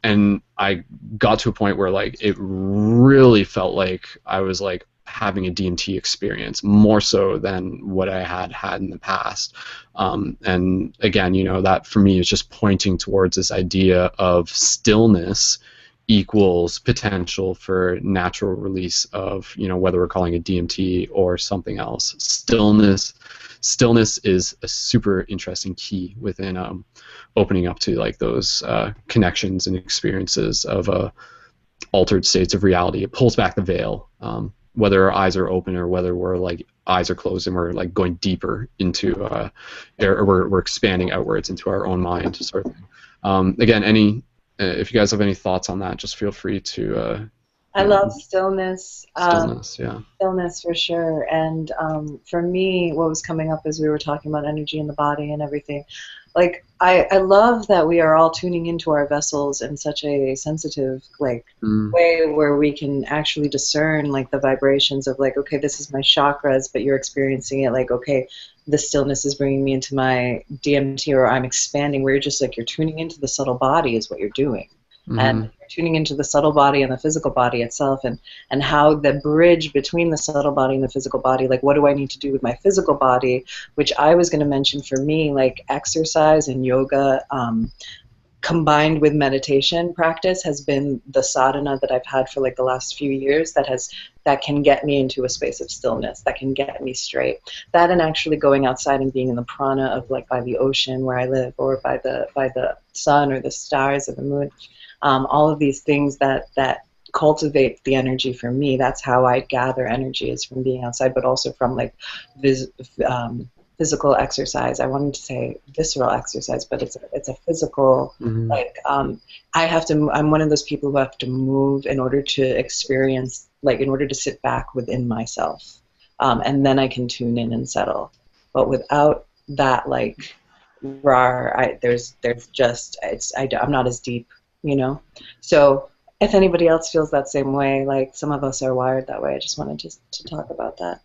and I got to a point where it really felt like I was having a DMT experience more so than what I had in the past. And again, that for me is just pointing towards this idea of stillness equals potential for natural release of, whether we're calling it DMT or something else. Stillness is a super interesting key within opening up to those connections and experiences of altered states of reality. It pulls back the veil. Whether our eyes are open or whether we're eyes are closed and we're going deeper into or we're expanding outwards into our own mind, sort of thing. Again, if you guys have any thoughts on that, just feel free to. I love stillness. Stillness, yeah. Stillness for sure. And for me, what was coming up as we were talking about energy in the body and everything, I love that we are all tuning into our vessels in such a sensitive way where we can actually discern the vibrations of okay, this is my chakras, but you're experiencing it okay, the stillness is bringing me into my DMT, or I'm expanding, where you're just you're tuning into the subtle body is what you're doing. And you're tuning into the subtle body and the physical body itself, and how the bridge between the subtle body and the physical body, what do I need to do with my physical body, which I was going to mention for me, exercise and yoga combined with meditation practice has been the sadhana that I've had for the last few years that can get me into a space of stillness, that can get me straight. That and actually going outside and being in the prana of by the ocean where I live, or by the sun or the stars or the moon. All of these things that cultivate the energy for me. That's how I gather energy, is from being outside, but also from physical exercise. I wanted to say visceral exercise, but it's a physical. I'm one of those people who have to move in order to experience, in order to sit back within myself, and then I can tune in and settle. But without that, I'm not as deep. So if anybody else feels that same way, some of us are wired that way. I just wanted to talk about that.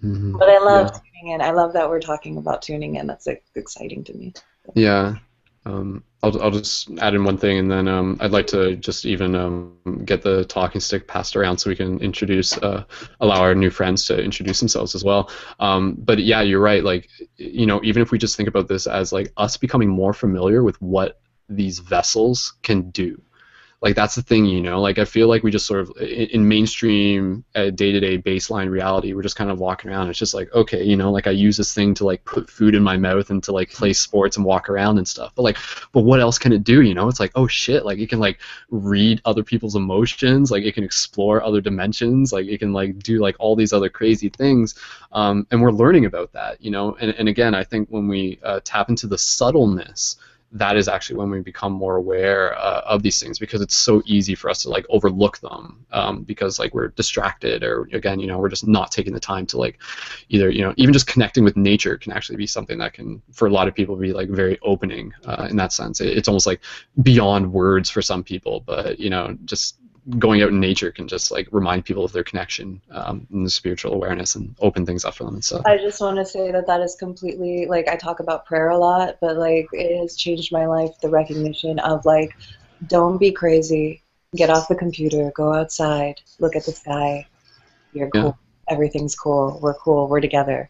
But I love tuning in. I love that we're talking about tuning in. That's exciting to me. Yeah. I'll just add in one thing, and then I'd like to just even get the talking stick passed around so we can allow our new friends to introduce themselves as well. But yeah, you're right. Even if we just think about this as us becoming more familiar with what these vessels can do. That's the thing, I feel we just sort of, in mainstream day-to-day baseline reality, we're just kind of walking around. It's just okay, I use this thing to put food in my mouth and to play sports and walk around and stuff. But what else can it do? It's oh shit, it can read other people's emotions, it can explore other dimensions, it can do all these other crazy things. And we're learning about that, and again, I think when we tap into the subtleness, that is actually when we become more aware of these things, because it's so easy for us to overlook them because we're distracted, or again, we're just not taking the time to either, even just connecting with nature can actually be something that can, for a lot of people, be very opening in that sense. It's almost beyond words for some people, but just going out in nature can just remind people of their connection and the spiritual awareness and open things up for them and stuff. I just want to say that is completely, I talk about prayer a lot, but it has changed my life, the recognition of don't be crazy, get off the computer, go outside, look at the sky, you're cool, everything's cool, we're together.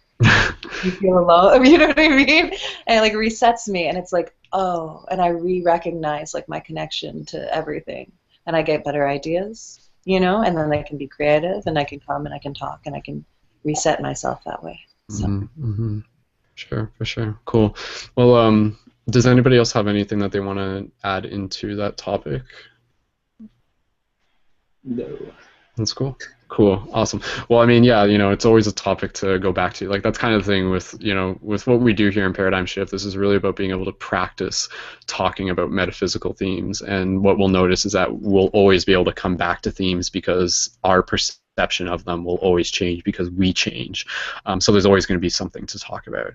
You feel alone, you know what I mean? And it resets me, and it's oh, and I re-recognize my connection to everything. And I get better ideas, and then I can be creative, and I can come and I can talk, and I can reset myself that way. So. Mm-hmm. Sure, for sure. Cool. Well, does anybody else have anything that they want to add into that topic? No. That's cool. Cool. Awesome. Well, I mean, yeah, it's always a topic to go back to. Like that's kind of the thing with, with what we do here in Paradigm Shift. This is really about being able to practice talking about metaphysical themes. And what we'll notice is that we'll always be able to come back to themes because our perception of them will always change because we change. So there's always going to be something to talk about.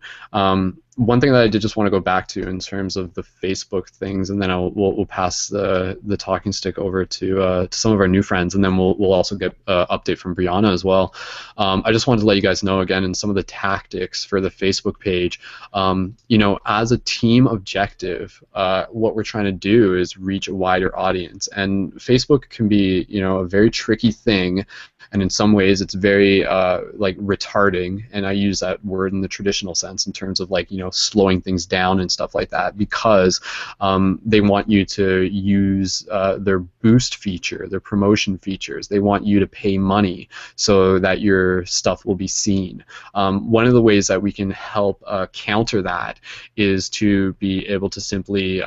One thing that I did just want to go back to in terms of the Facebook things, and then we'll pass the talking stick over to some of our new friends, and then we'll also get update from Brianna as well. I just wanted to let you guys know again in some of the tactics for the Facebook page. As a team objective, what we're trying to do is reach a wider audience, and Facebook can be a very tricky thing. And in some ways, it's very like retarding, and I use that word in the traditional sense in terms of like slowing things down and stuff like that, because they want you to use their boost feature, their promotion features. They want you to pay money so that your stuff will be seen. One of the ways that we can help counter that is to be able to simply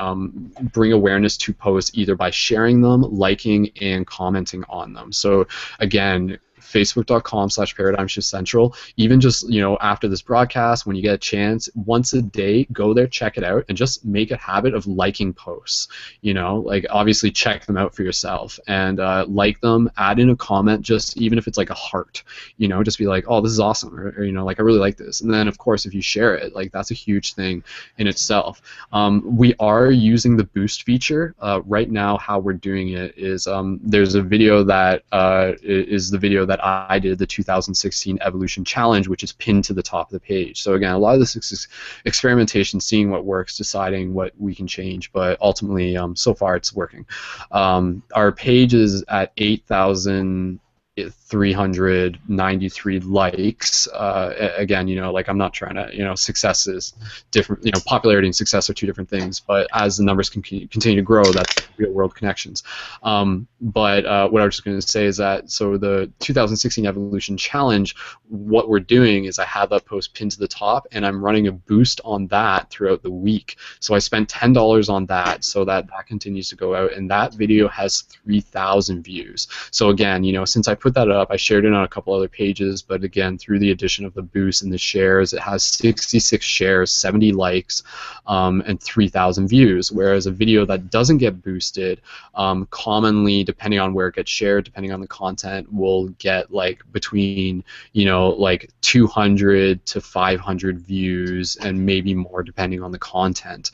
bring awareness to posts either by sharing them, liking, and commenting on them. So again, facebook.com/ParadigmShiftCentral. Even just after this broadcast, when you get a chance, once a day, go there, check it out, and just make a habit of liking posts. Like obviously check them out for yourself and like them. Add in a comment, just even if it's like a heart. Just be like, oh, this is awesome, or like I really like this. And then of course, if you share it, like that's a huge thing in itself. We are using the boost feature right now. How we're doing it is there's a video that is the video that I did, the 2016 Evolution Challenge, which is pinned to the top of the page. So again, a lot of this is experimentation, seeing what works, deciding what we can change, but ultimately, so far it's working. Our page is at 8,393 likes. Again, like I'm not trying to, success is different. Popularity and success are two different things. But as the numbers continue to grow, that's real world connections. But what I was just going to say is that so the 2016 Evolution Challenge, what we're doing is I have that post pinned to the top, and I'm running a boost on that throughout the week. So I spent $10 on that, so that continues to go out, and that video has 3,000 views. So again, since I put that up, I shared it on a couple other pages, but again, through the addition of the boost and the shares, it has 66 shares, 70 likes, and 3,000 views, whereas a video that doesn't get boosted, commonly, depending on where it gets shared, depending on the content, will get like between, like 200 to 500 views and maybe more depending on the content.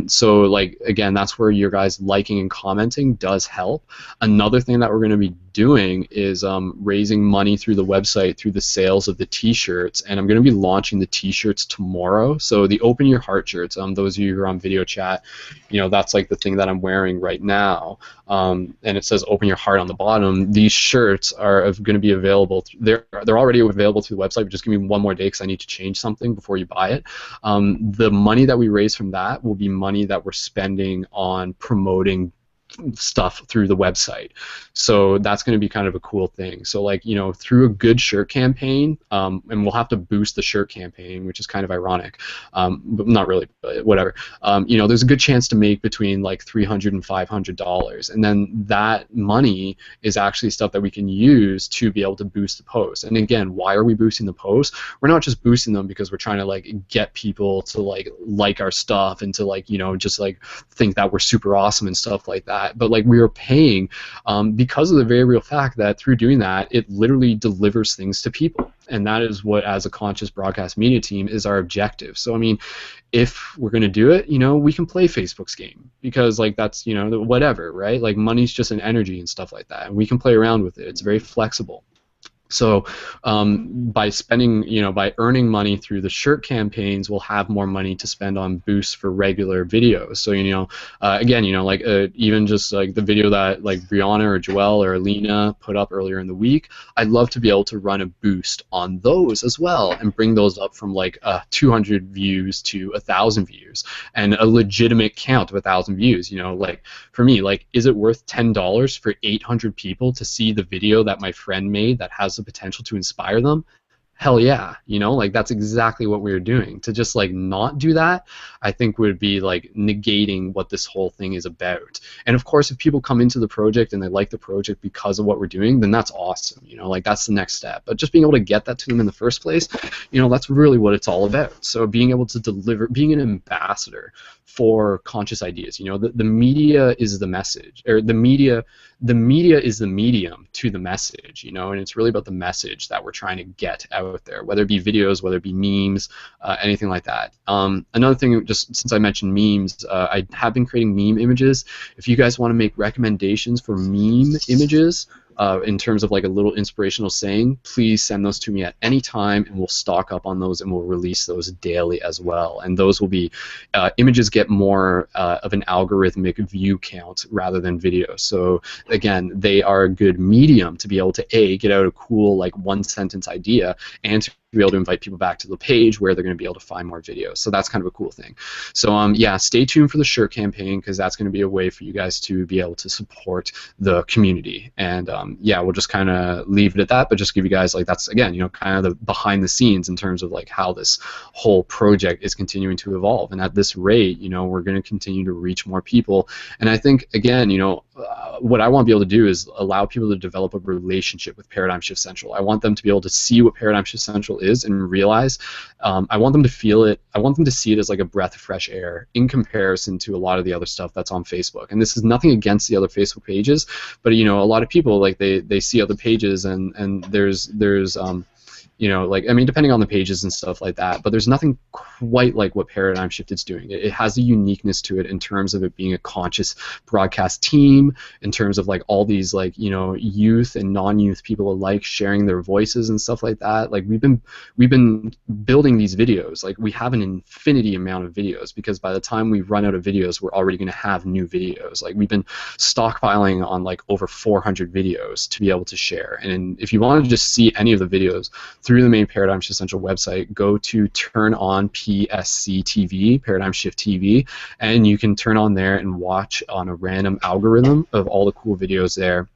So like, again, that's where your guys liking and commenting does help. Another thing that we're going to be doing is raising money through the website through the sales of the t-shirts, and I'm going to be launching the t-shirts tomorrow. So the Open Your Heart shirts, those of you who are on video chat, that's like the thing that I'm wearing right now, and it says Open Your Heart on the bottom. These shirts are going to be available. They're already available through the website, but just give me one more day because I need to change something before you buy it. The money that we raise from that will be money that we're spending on promoting stuff through the website. So that's going to be kind of a cool thing. So like, through a good shirt campaign, and we'll have to boost the shirt campaign, which is kind of ironic, but not really, but whatever. There's a good chance to make between like $300 and $500, and then that money is actually stuff that we can use to be able to boost the post. And again, why are we boosting the posts? We're not just boosting them because we're trying to like get people to like our stuff and to like just like think that we're super awesome and stuff like that. But like we are paying because of the very real fact that through doing that, it literally delivers things to people, and that is what, as a conscious broadcast media team, is our objective. So I mean, if we're going to do it, we can play Facebook's game because like that's whatever, right? Like money's just an energy and stuff like that, and we can play around with it. It's very flexible. So by spending, by earning money through the shirt campaigns, we'll have more money to spend on boosts for regular videos. So, again, like even just like the video that like Brianna or Joelle or Alina put up earlier in the week, I'd love to be able to run a boost on those as well and bring those up from like 200 views to 1,000 views and a legitimate count of 1,000 views. Like for me, like, is it worth $10 for 800 people to see the video that my friend made that has the potential to inspire them? hell yeah, you know, like that's exactly what we were doing. To just like not do that, I think would be like negating what this whole thing is about. And of course, if people come into the project and they like the project because of what we're doing, then that's awesome, you know, like that's the next step. But just being able to get that to them in the first place, you know, that's really what it's all about. So being able to deliver, being an ambassador for conscious ideas, you know, the media is the message, or the media is the medium to the message, you know, and it's really about the message that we're trying to get out there, whether it be videos, whether it be memes, anything like that. Another thing, just since I mentioned memes, I have been creating meme images. If you guys want to make recommendations for meme images, in terms of like a little inspirational saying, please send those to me at any time, and we'll stock up on those and we'll release those daily as well. And those will be, images get more of an algorithmic view count rather than video. So again, they are a good medium to be able to get out a cool like one sentence idea, and to be able to invite people back to the page where they're going to be able to find more videos. So that's kind of a cool thing. So yeah, stay tuned for the shirt campaign, because that's going to be a way for you guys to be able to support the community. And yeah, we'll just kind of leave it at that, but just give you guys like, that's again, you know, kind of the behind the scenes in terms of like how this whole project is continuing to evolve. And at this rate, you know, we're going to continue to reach more people. And I think again, you know, what I want to be able to do is allow people to develop a relationship with Paradigm Shift Central. I want them to be able to see what Paradigm Shift Central is and realize, I want them to feel it, I want them to see it as like a breath of fresh air in comparison to a lot of the other stuff that's on Facebook. And this is nothing against the other Facebook pages, but you know, a lot of people like they see other pages, and there's you know, like, I mean, depending on the pages and stuff like that, but there's nothing quite like what Paradigm Shift is doing. It has a uniqueness to it in terms of it being a conscious broadcast team, in terms of like all these like, you know, youth and non-youth people alike sharing their voices and stuff like that. Like we've been building these videos. Like we have an infinity amount of videos, because by the time we run out of videos, we're already going to have new videos. Like we've been stockpiling on like over 400 videos to be able to share. And if you want to just see any of the videos through the main Paradigm Shift Central website, go to turn on PSC TV, Paradigm Shift TV, and you can turn on there and watch on a random algorithm of all the cool videos there.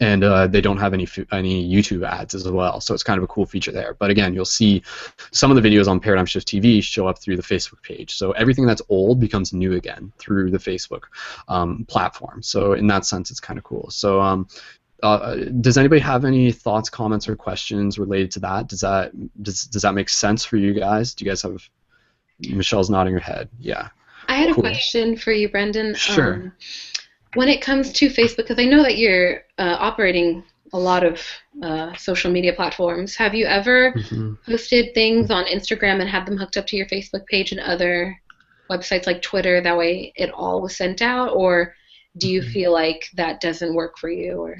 And they don't have any YouTube ads as well, so it's kind of a cool feature there. But again, you'll see some of the videos on Paradigm Shift TV show up through the Facebook page. So everything that's old becomes new again through the Facebook platform. So in that sense, it's kind of cool. So does anybody have any thoughts, comments, or questions related to that? Does that make sense for you guys? Do you guys have? Michelle's nodding her head. Yeah. I had a question for you, Brendan. Sure. When it comes to Facebook, because I know that you're operating a lot of social media platforms, have you ever posted things on Instagram and had them hooked up to your Facebook page and other websites like Twitter? That way it all was sent out, or do you feel like that doesn't work for you? Or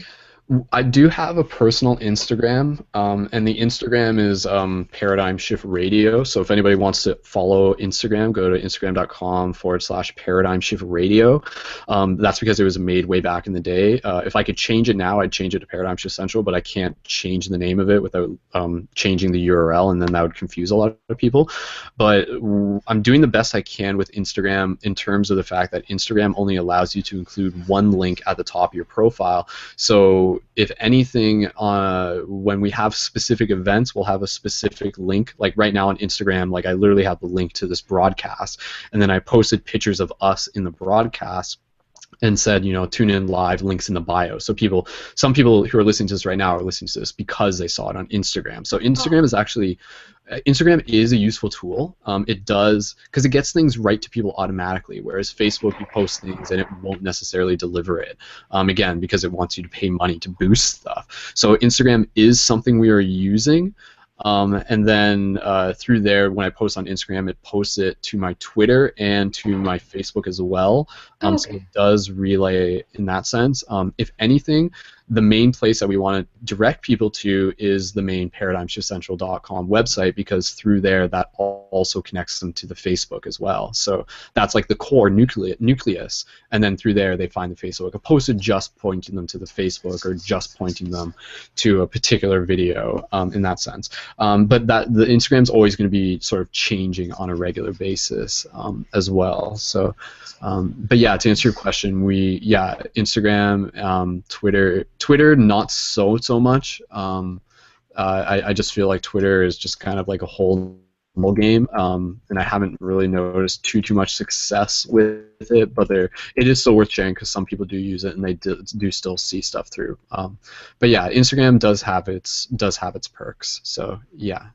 I do have a personal Instagram, and the Instagram is Paradigm Shift Radio. So if anybody wants to follow Instagram, go to instagram.com/Paradigm Shift Radio. That's because it was made way back in the day. If I could change it now, I'd change it to Paradigm Shift Central, but I can't change the name of it without changing the URL, and then that would confuse a lot of people. But I'm doing the best I can with Instagram in terms of the fact that Instagram only allows you to include one link at the top of your profile. So if anything, when we have specific events, we'll have a specific link. Like right now on Instagram, like I literally have the link to this broadcast, and then I posted pictures of us in the broadcast and said, you know, tune in live, links in the bio. So some people who are listening to this right now are listening to this because they saw it on Instagram. So Instagram is actually, Instagram is a useful tool. It does, because it gets things right to people automatically, whereas Facebook, you post things and it won't necessarily deliver it, again, because it wants you to pay money to boost stuff. So Instagram is something we are using. And then through there, when I post on Instagram, it posts it to my Twitter and to my Facebook as well. So it does relay in that sense. If anything, the main place that we want to direct people to is the main ParadigmShiftCentral.com website, because through there that also connects them to the Facebook as well. So that's like the core nucleus, and then through there they find the Facebook, opposed to just pointing them to the Facebook or just pointing them to a particular video in that sense. But that the Instagram's always going to be sort of changing on a regular basis as well. So, but yeah, to answer your question, Instagram, Twitter not so much, I just feel like Twitter is just kind of like a whole game, and I haven't really noticed too much success with it, but it is still worth sharing because some people do use it and they do still see stuff through. But yeah, Instagram does have its perks. So yeah.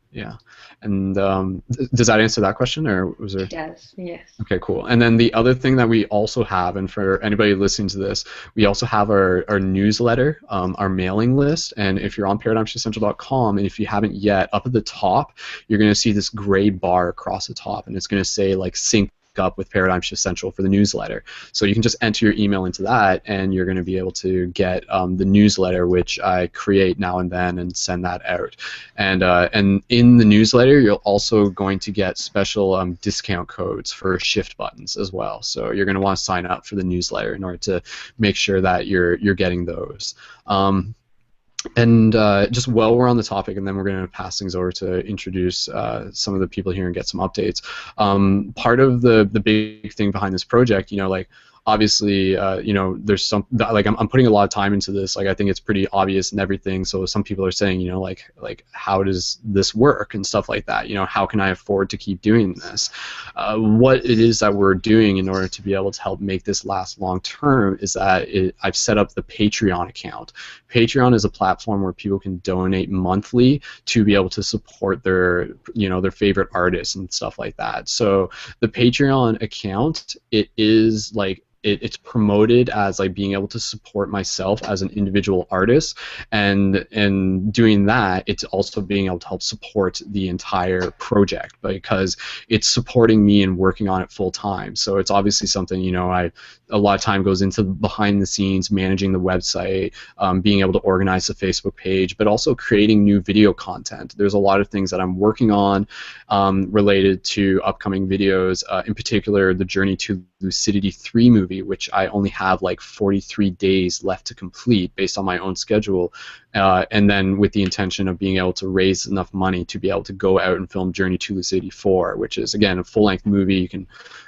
And does that answer that question, or was there? It does, yes. Okay, cool. And then the other thing that we also have, and for anybody listening to this, we also have our newsletter, our mailing list. And if you're on ParadigmShiftCentral.com, and if you haven't yet, up at the top, you're going to see this gray bar across the top, and it's going to say like sync up with Paradigm Shift Central for the newsletter. So you can just enter your email into that, and you're going to be able to get the newsletter, which I create now and then and send that out. And in the newsletter, you're also going to get special discount codes for shift buttons as well. So you're going to want to sign up for the newsletter in order to make sure that you're getting those. And just while we're on the topic, and then we're going to pass things over to introduce some of the people here and get some updates. Part of the big thing behind this project, like obviously, there's some like I'm putting a lot of time into this. Like I think it's pretty obvious and everything. So some people are saying, like how does this work and stuff like that. How can I afford to keep doing this? What it is that we're doing in order to be able to help make this last long term is that I've set up the Patreon account. Patreon is a platform where people can donate monthly to be able to support their favorite artists and stuff like that. So the Patreon account, it is like it's promoted as like being able to support myself as an individual artist, and doing that, it's also being able to help support the entire project because it's supporting me and working on it full time. So it's obviously something a lot of time goes into behind the scenes, managing the website, being able to organize the Facebook page, but also creating new video content. There's a lot of things that I'm working on related to upcoming videos, in particular the Journey to Lucidity 3 movie, which I only have like 43 days left to complete based on my own schedule, and then with the intention of being able to raise enough money to be able to go out and film Journey to Lucidity 4, which is again a full-length movie. You can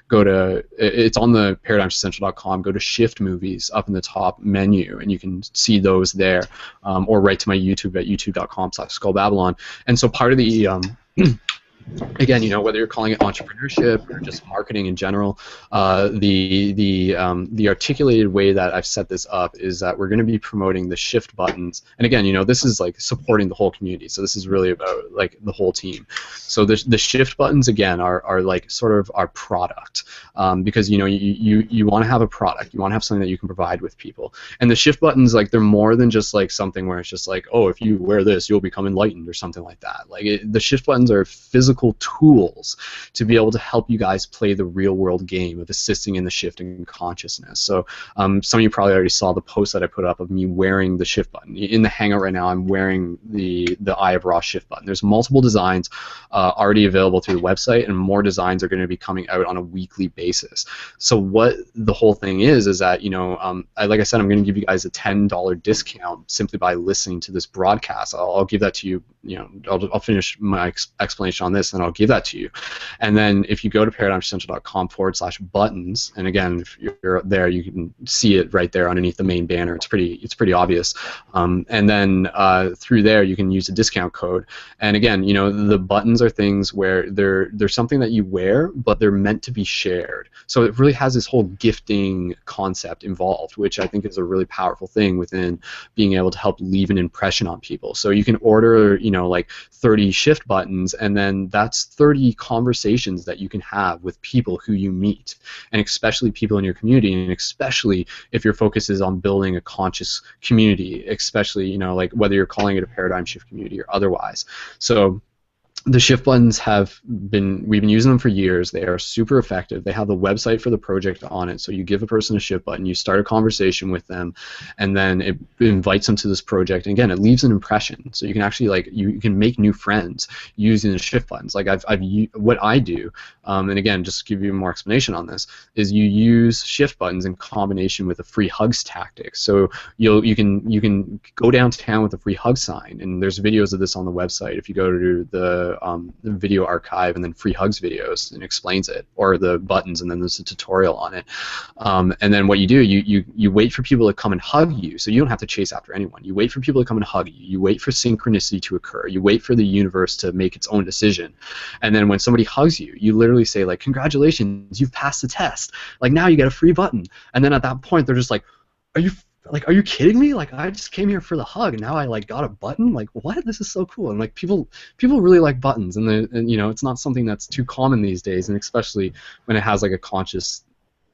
go to, it's on the ParadigmShiftCentral.com, go to Shift Movies up in the top menu, and you can see those there, or write to my YouTube at youtube.com/SkullBabylon. And so part of the again, whether you're calling it entrepreneurship or just marketing in general, the articulated way that I've set this up is that we're going to be promoting the shift buttons. And again, this is like supporting the whole community. So this is really about like the whole team. So the shift buttons again are like sort of our product, because you want to have a product, you want to have something that you can provide with people. And the shift buttons, like they're more than just like something where it's just like, oh, if you wear this, you'll become enlightened or something like that. Like the shift buttons are physical tools to be able to help you guys play the real world game of assisting in the shift in consciousness. So some of you probably already saw the post that I put up of me wearing the shift button. In the Hangout right now, I'm wearing the Eye of Ra shift button. There's multiple designs already available through the website, and more designs are going to be coming out on a weekly basis. So what the whole thing is that, like I said, I'm going to give you guys a $10 discount simply by listening to this broadcast. I'll give that to you. I'll finish my explanation on this, and I'll give that to you. And then if you go to ParadigmCentral.com/buttons, and again, if you're there, you can see it right there underneath the main banner. It's pretty obvious. And then through there, you can use a discount code. And again, the buttons are things where they're something that you wear, but they're meant to be shared. So it really has this whole gifting concept involved, which I think is a really powerful thing within being able to help leave an impression on people. So you can order, like 30 shift buttons, and then that's 30 conversations that you can have with people who you meet, and especially people in your community, and especially if your focus is on building a conscious community, especially, like whether you're calling it a paradigm shift community or otherwise. So the shift buttons we've been using them for years. They are super effective. They have the website for the project on it. So you give a person a shift button, you start a conversation with them, and then it invites them to this project. And again, it leaves an impression. So you can actually you can make new friends using the shift buttons. Like what I do, and again, just to give you more explanation on this, is you use shift buttons in combination with a free hugs tactic. So you can go downtown with a free hug sign, and there's videos of this on the website. If you go to the the video archive and then free hugs videos and explains it, or the buttons and then there's a tutorial on it. And then what you do, you wait for people to come and hug you, so you don't have to chase after anyone. You wait for people to come and hug you. You wait for synchronicity to occur. You wait for the universe to make its own decision. And then when somebody hugs you, you literally say like, congratulations, you've passed the test. Like, now you get a free button. And then at that point they're just like, are you kidding me? Like, I just came here for the hug and now I like got a button? Like, what? This is so cool. And like people really like buttons, and you know, it's not something that's too common these days, and especially when it has like a conscious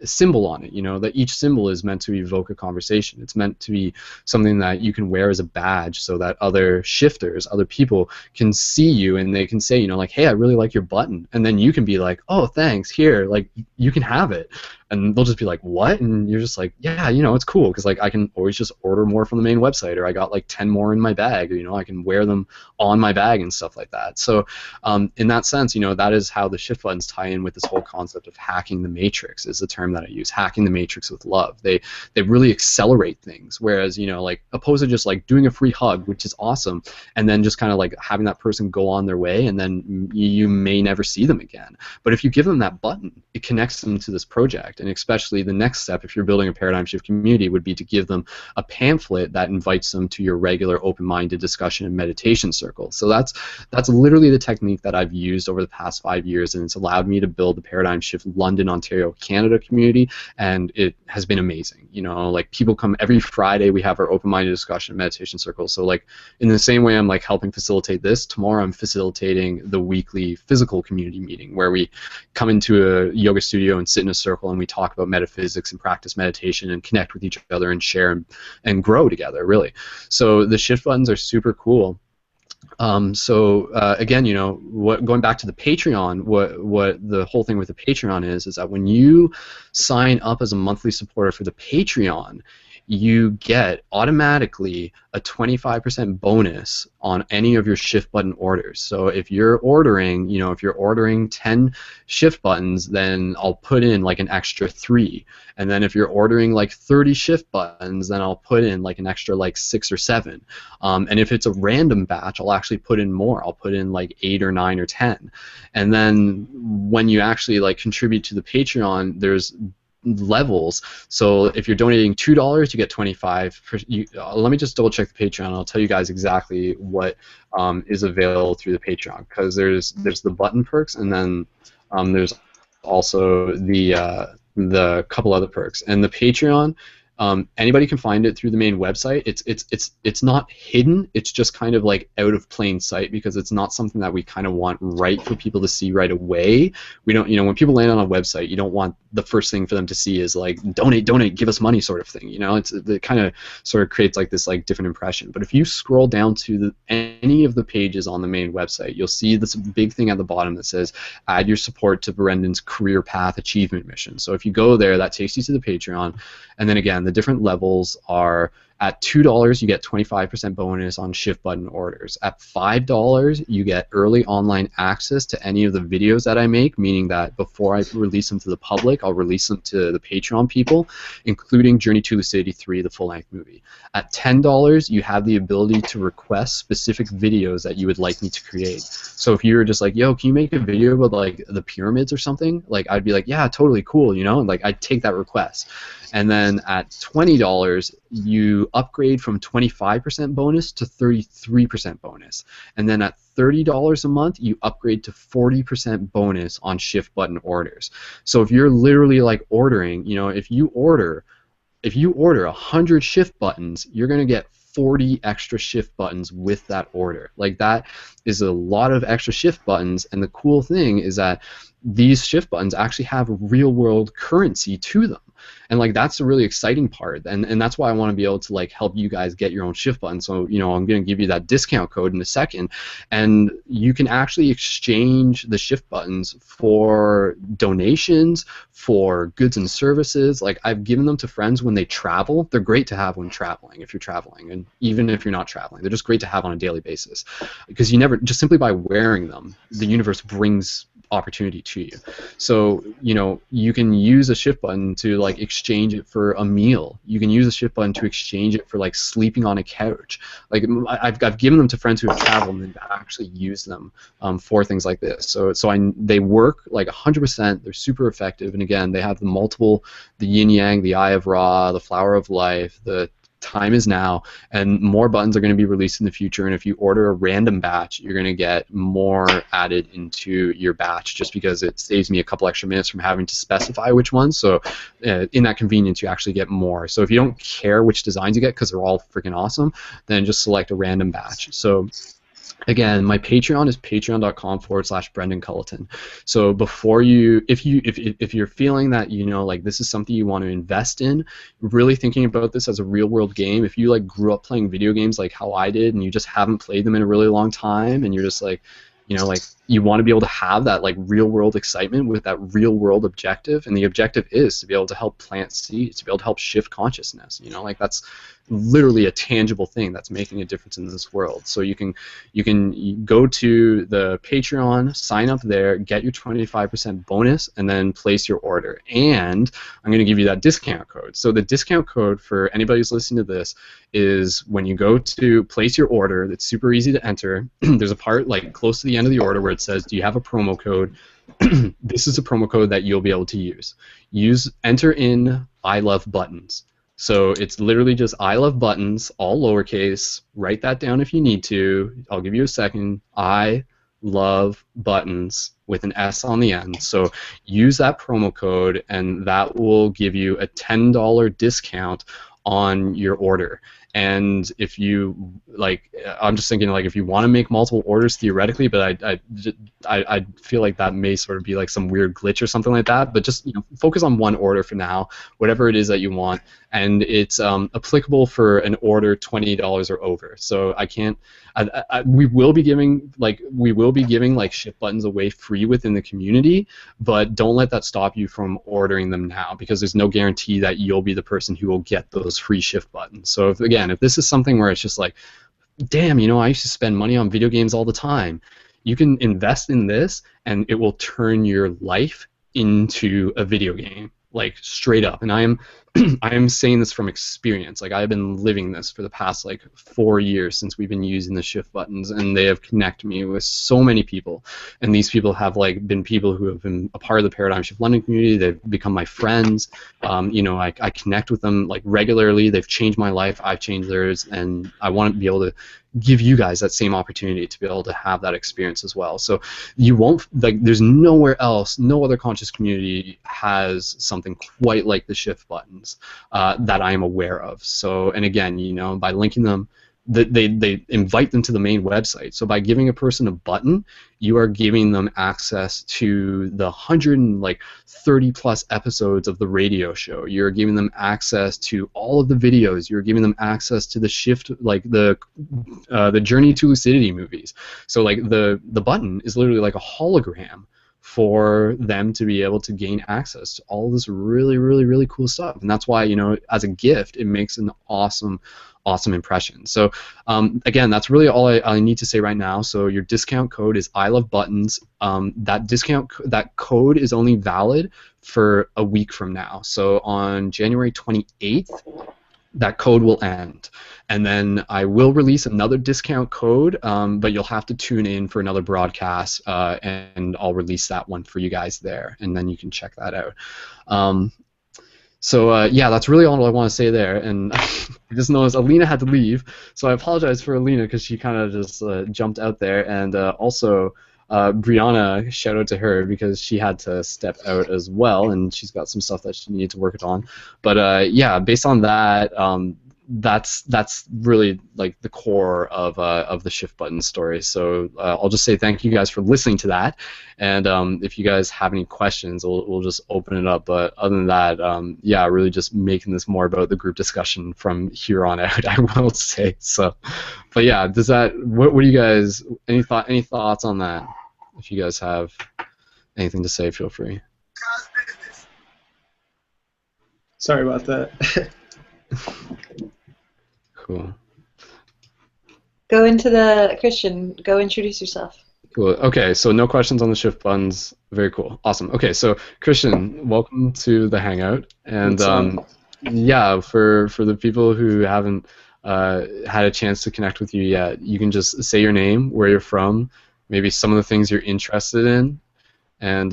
symbol on it, you know, that each symbol is meant to evoke a conversation. It's meant to be something that you can wear as a badge so that other shifters, other people can see you and they can say, you know, like, hey, I really like your button. And then you can be like, oh, thanks, here, like, you can have it. And they'll just be like, what? And you're just like, yeah, you know, it's cool because like I can always just order more from the main website, or I got like 10 more in my bag, or, you know, I can wear them on my bag and stuff like that. So in that sense, you know, that is how the shift buttons tie in with this whole concept of hacking the matrix, is the term that I use, hacking the matrix with love. They really accelerate things, whereas, you know, like, opposed to just like doing a free hug, which is awesome, and then just kind of like having that person go on their way and then you may never see them again. But if you give them that button, it connects them to this project. And especially the next step, if you're building a paradigm shift community, would be to give them a pamphlet that invites them to your regular open-minded discussion and meditation circle. So that's literally the technique that I've used over the past 5 years, and it's allowed me to build the Paradigm Shift London, Ontario, Canada community, and it has been amazing. You know, like, people come every Friday, we have our open-minded discussion and meditation circle. So like, in the same way I'm like helping facilitate this, tomorrow I'm facilitating the weekly physical community meeting where we come into a yoga studio and sit in a circle and we talk about metaphysics and practice meditation and connect with each other and share and grow together, really. So the shift buttons are super cool. Again, you know, going back to the Patreon, what the whole thing with the Patreon is that when you sign up as a monthly supporter for the Patreon, you get automatically a 25% bonus on any of your shift button orders. So if you're ordering, you know, if you're ordering 10 shift buttons, then I'll put in like an extra 3. And then if you're ordering like 30 shift buttons, then I'll put in like an extra like 6 or 7. And if it's a random batch, I'll actually put in more. I'll put in like 8 or 9 or 10. And then when you actually like contribute to the Patreon, there's levels. So if you're donating $2, you get 25. Let me just double check the Patreon. I'll tell you guys exactly what is available through the Patreon, because there's the button perks, and then there's also the couple other perks. And the Patreon, anybody can find it through the main website. It's not hidden. It's just kind of like out of plain sight, because it's not something that we kind of want right for people to see right away. We don't, you know, when people land on a website, you don't want the first thing for them to see is like donate, give us money sort of thing. You know, it kind of sort of creates like this like different impression. But if you scroll down to any of the pages on the main website, you'll see this big thing at the bottom that says add your support to Brendan's career path achievement mission. So if you go there, that takes you to the Patreon, and then again, the different levels are: at $2, you get 25% bonus on shift button orders. At $5, you get early online access to any of the videos that I make, meaning that before I release them to the public, I'll release them to the Patreon people, including Journey to Lucidity 3, the full-length movie. At $10, you have the ability to request specific videos that you would like me to create. So if you were just like, yo, can you make a video about like the pyramids or something? Like, I'd be like, yeah, totally cool, you know? And like, I'd take that request. And then at $20, you upgrade from 25% bonus to 33% bonus. And then at $30 a month, you upgrade to 40% bonus on shift button orders. So if you're literally like ordering, you know, if you order 100 shift buttons, you're going to get 40 extra shift buttons with that order. Like, that is a lot of extra shift buttons, and the cool thing is that these shift buttons actually have real world currency to them. And like, that's the really exciting part, and that's why I want to be able to like help you guys get your own shift button. So, you know, I'm going to give you that discount code in a second, and you can actually exchange the shift buttons for donations, for goods and services. Like, I've given them to friends when they travel. They're great to have when traveling, if you're traveling, and even if you're not traveling, they're just great to have on a daily basis, because you never, just simply by wearing them, the universe brings opportunity to you. So, you know, you can use a shift button to like exchange it for a meal. You can use a shift button to exchange it for like sleeping on a couch. Like I've given them to friends who have traveled and actually use them for things like this. So they work like 100%. They're super effective, and again, they have the yin yang, the eye of Ra, the flower of life, the time is now, and more buttons are going to be released in the future. And if you order a random batch, you're going to get more added into your batch, just because it saves me a couple extra minutes from having to specify which ones. So in that convenience, you actually get more. So if you don't care which designs you get because they're all freaking awesome, then just select a random batch. So again, my Patreon is patreon.com/Brendan Culleton. So before if you're feeling that, you know, like this is something you want to invest in, really thinking about this as a real world game. If you like grew up playing video games like how I did, and you just haven't played them in a really long time, and you're just like, you know, like you want to be able to have that like real world excitement with that real world objective, and the objective is to be able to help plant seeds, to be able to help shift consciousness. You know, like that's literally a tangible thing that's making a difference in this world. So you can go to the Patreon, sign up there, get your 25% bonus, and then place your order. And I'm going to give you that discount code. So the discount code for anybody who's listening to this is when you go to place your order, it's super easy to enter. There's a part like close to the end of the order where it says, do you have a promo code? This is a promo code that you'll be able to use. Enter in I love buttons. So it's literally just I love buttons, all lowercase. Write that down if you need to. I'll give you a second. I love buttons with an S on the end. So use that promo code, and that will give you a $10 discount on your order. And if you like, I'm just thinking like if you want to make multiple orders theoretically, but I feel like that may sort of be like some weird glitch or something like that. But just, you know, focus on one order for now, whatever it is that you want, and it's applicable for an order $20 or over. So we will be giving like shift buttons away free within the community, but don't let that stop you from ordering them now, because there's no guarantee that you'll be the person who will get those free shift buttons. So if this is something where it's just like, damn, you know, I used to spend money on video games all the time, you can invest in this and it will turn your life into a video game, like straight up. And I am saying this from experience. Like I've been living this for the past like 4 years since we've been using the shift buttons, and they have connected me with so many people. And these people have like been people who have been a part of the Paradigm Shift London community. They've become my friends. You know, I connect with them like regularly. They've changed my life. I've changed theirs, and I want to be able to give you guys that same opportunity to be able to have that experience as well. So you won't, like, there's nowhere else, no other conscious community has something quite like the shift buttons that I am aware of. So, and again, you know, by linking them, they invite them to the main website. So by giving a person a button, you are giving them access to the 130 plus episodes of the radio show. You're giving them access to all of the videos. You're giving them access to the shift, like the Journey to Lucidity movies. So like the button is literally like a hologram for them to be able to gain access to all this really, really, really cool stuff. And that's why, you know, as a gift, it makes an awesome impression. So again, that's really all I need to say right now. So your discount code is I love buttons. That code is only valid for a week from now. So on January 28th, that code will end. And then I will release another discount code, but you'll have to tune in for another broadcast, and I'll release that one for you guys there, and then you can check that out. Yeah, that's really all I want to say there. And I just noticed Alina had to leave, so I apologize for Alina because she kind of just jumped out there. And also, Brianna, shout out to her because she had to step out as well, and she's got some stuff that she needed to work on. But yeah, based on that, that's really like the core of the shift button story. So I'll just say thank you guys for listening to that, and if you guys have any questions, we'll just open it up. But other than that, yeah, really just making this more about the group discussion from here on out, I will say. So, but yeah, does that what do you guys any thoughts on that? If you guys have anything to say, feel free. Sorry about that. Cool. Go into the Christian. Go introduce yourself. Cool. Okay, so no questions on the shift buttons. Very cool. Awesome. Okay, so Christian, welcome to the Hangout. And What's up? yeah, for the people who haven't had a chance to connect with you yet, you can just say your name, where you're from, maybe some of the things you're interested in, and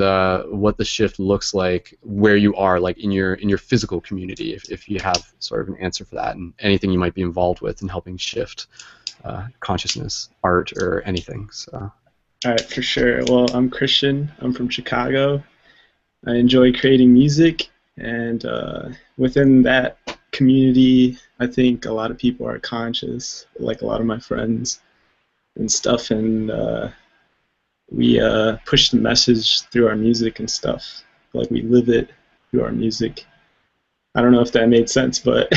what the shift looks like where you are, like in your physical community, if you have sort of an answer for that, and anything you might be involved with in helping shift consciousness, art, or anything. So. All right, for sure. Well, I'm Christian. I'm from Chicago. I enjoy creating music, and within that community, I think a lot of people are conscious, like a lot of my friends and stuff, and we push the message through our music and stuff. Like we live it through our music. I don't know if that made sense, but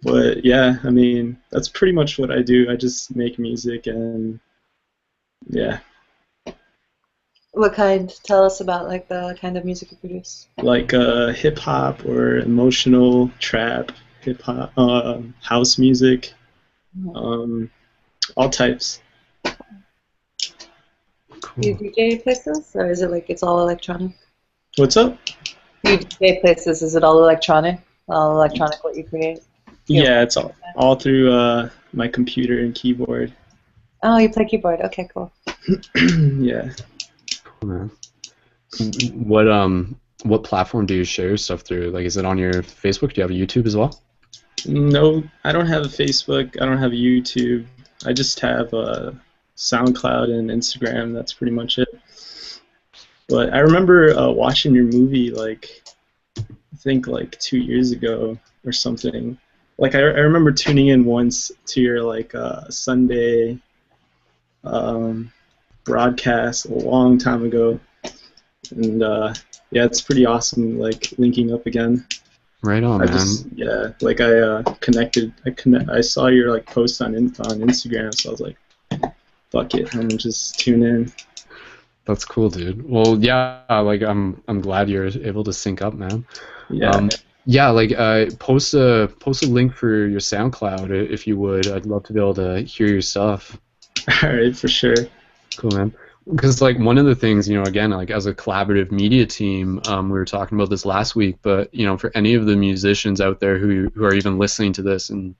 but yeah, I mean that's pretty much what I do. I just make music and yeah. What kind? Tell us about like the kind of music you produce. Like hip hop or emotional trap, hip hop, house music, all types. Do you DJ places, or is it like it's all electronic? What's up? Do you DJ places, is it all electronic? All electronic what you create? Yeah, it's all through my computer and keyboard. Oh, you play keyboard. Okay, cool. Yeah. Cool, man. What platform do you share your stuff through? Like, is it on your Facebook? Do you have a YouTube as well? No, I don't have a Facebook. I don't have a YouTube. I just have SoundCloud and Instagram. That's pretty much it. But I remember watching your movie, like, I think like 2 years ago or something. Like, I remember tuning in once to your, like, Sunday broadcast a long time ago. And, yeah, it's pretty awesome, like, linking up again. Right on, man. Yeah, like I connected. I saw your like post on Instagram, so I was like, "Fuck it, I'm gonna just tune in." That's cool, dude. Well, yeah, like I'm glad you're able to sync up, man. Yeah. Yeah, like post a link for your SoundCloud if you would. I'd love to be able to hear your stuff. All right, for sure. Cool, man. Because like one of the things, again, like as a collaborative media team, we were talking about this last week, but for any of the musicians out there who are even listening to this, and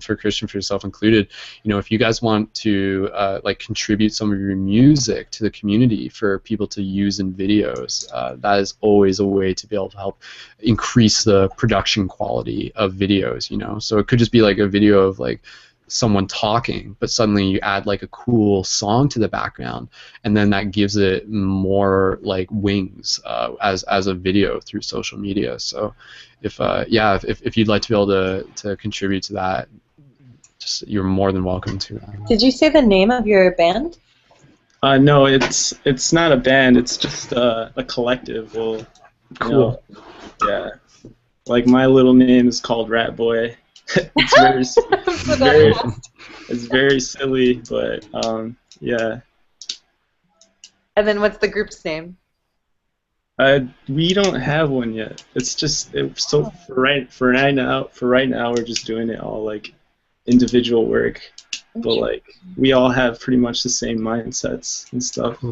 for Christian, for yourself included, if you guys want to like contribute some of your music to the community for people to use in videos, that is always a way to be able to help increase the production quality of videos. So it could just be like a video of like someone talking, but suddenly you add like a cool song to the background, and then that gives it more like wings as a video through social media. So if you'd like to be able to contribute to that, just you're more than welcome to. Did you say the name of your band? No, it's not a band. It's just a collective. Well, Cool. Yeah. Like my little name is called Rat Boy. It's very silly, but yeah. And then what's the group's name? We don't have one yet. It's just so for right now we're just doing it all like individual work, but like we all have pretty much the same mindsets and stuff.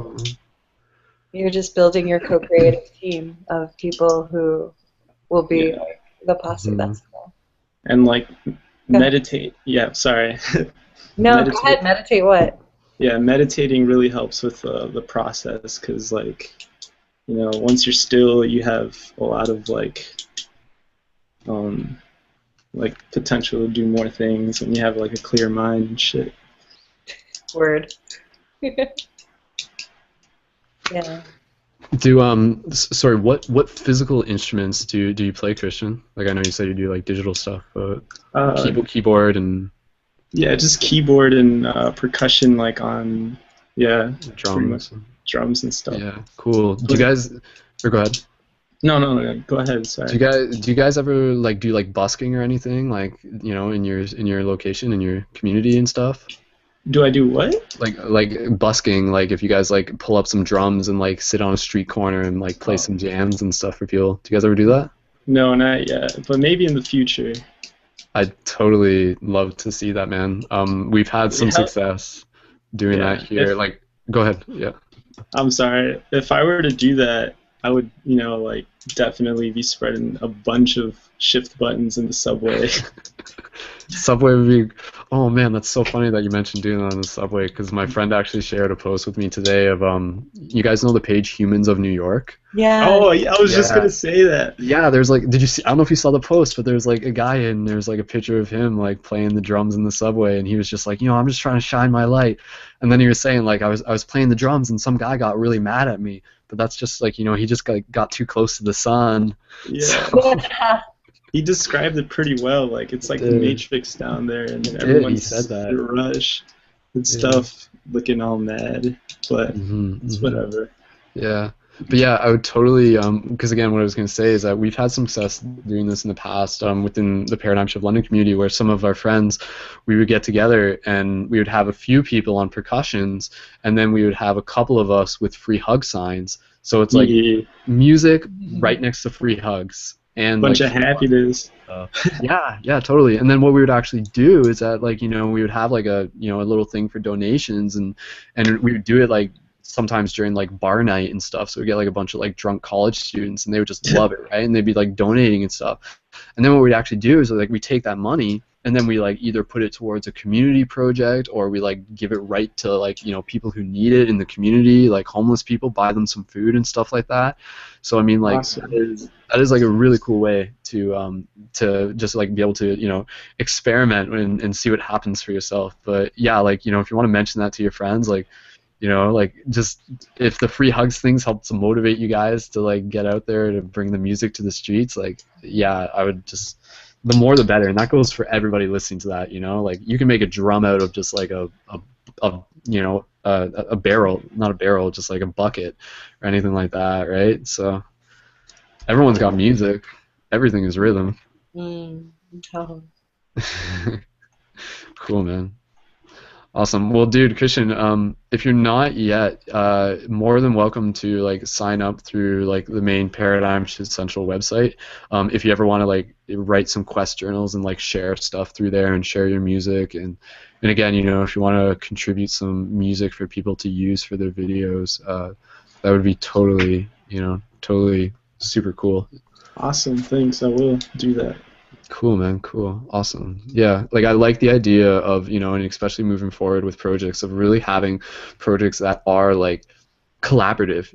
You're just building your co-creative team of people who will be the posse. That's cool. And like meditate. Yeah, sorry. No, go ahead. Meditate what? Yeah, meditating really helps with the process, because like, once you're still, you have a lot of like potential to do more things, and you have like a clear mind and shit. Word. Yeah. Sorry, what physical instruments do you play, Christian? Like I know you said you do like digital stuff, but keyboard and just keyboard and percussion, like on drums and stuff. Yeah, cool. Do you guys? Or go ahead. No, go ahead. Sorry. Do you guys ever like do like busking or anything, like in your location, in your community and stuff? Do I do what? Like busking, like if you guys like pull up some drums and like sit on a street corner and like play some jams and stuff for people. Do you guys ever do that? No, not yet, but maybe in the future. I'd totally love to see that, man. We've had some success doing that here. Like Go ahead. Yeah. I'm sorry. If I were to do that, I would, like definitely be spreading a bunch of shift buttons in the subway. Subway would be. Oh man, that's so funny that you mentioned doing that on the subway because my friend actually shared a post with me today of You guys know the page Humans of New York? Yeah. Oh, yeah, I was just Yeah. gonna say that. Yeah, there's like, did you see? I don't know if you saw the post, but there's like a guy and there's like a picture of him like playing the drums in the subway, and he was just like, I'm just trying to shine my light. And then he was saying like, I was playing the drums and some guy got really mad at me, but that's just like, he just got too close to the sun. Yeah. So, Yeah. He described it pretty well. Like it's like the dude, Matrix down there, and he said everyone's in that. a rush and Yeah. stuff, looking all mad. But it's Mm-hmm. whatever. Yeah. But yeah, I would totally, because again, what I was going to say is that we've had some success doing this in the past within the Paradigm Shift London community where some of our friends, we would get together and we would have a few people on percussions and then we would have a couple of us with free hug signs. So it's like Yeah. music right next to free hugs. And Bunch like of happiness. yeah, totally. And then what we would actually do is that like we would have like a a little thing for donations and we would do it like sometimes during like bar night and stuff. So we get like a bunch of like drunk college students and they would just love it, right? And they'd be like donating and stuff. And then what we'd actually do is like we take that money and then we like either put it towards a community project or we like give it right to like people who need it in the community, like homeless people, buy them some food and stuff like that. So I mean like Awesome. that is like a really cool way to just like be able to experiment and see what happens for yourself. But yeah, like if you want to mention that to your friends, like like just if the free hugs things help to motivate you guys to like get out there to bring the music to the streets, like yeah, I would just the more the better, and that goes for everybody listening to that. Like you can make a drum out of just like a barrel, not a barrel, just like a bucket or anything like that, right? So everyone's got music. Everything is rhythm. Oh. Cool, man. Awesome. Well, dude, Christian, if you're not yet, more than welcome to like sign up through like the main Paradigm Shift Central website. If you ever want to like write some quest journals and like share stuff through there and share your music and again, if you want to contribute some music for people to use for their videos, that would be totally, totally super cool. Awesome. Thanks. I will do that. Cool, man. Cool. Awesome. Yeah, like I like the idea of, and especially moving forward with projects of really having projects that are like collaborative,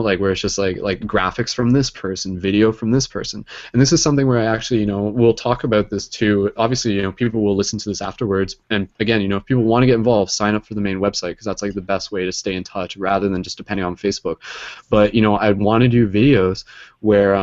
like where it's just like graphics from this person, video from this person. And this is something where I actually, we'll talk about this too. Obviously, people will listen to this afterwards. And again, if people want to get involved, sign up for the main website because that's like the best way to stay in touch rather than just depending on Facebook. But, I want to do videos where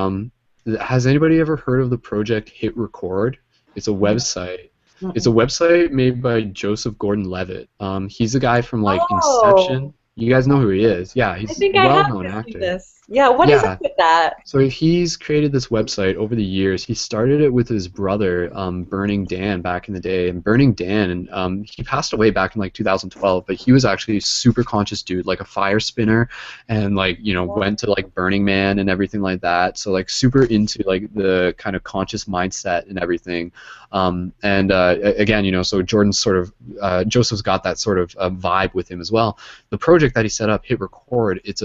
has anybody ever heard of the project Hit Record? It's a website. It's a website made by Joseph Gordon-Levitt. He's a guy from like Inception. You guys know who he is. Yeah, he's I think a I have well-known to see actor. this. Yeah, what is Yeah. it with that? So he's created this website over the years. He started it with his brother, Burning Dan, back in the day. And Burning Dan, he passed away back in like 2012, but he was actually a super conscious dude, like a fire spinner, and like went to like Burning Man and everything like that. So like super into like the kind of conscious mindset and everything. Again, so Jordan's sort of Joseph's got that sort of vibe with him as well. The project that he set up, Hit Record, it's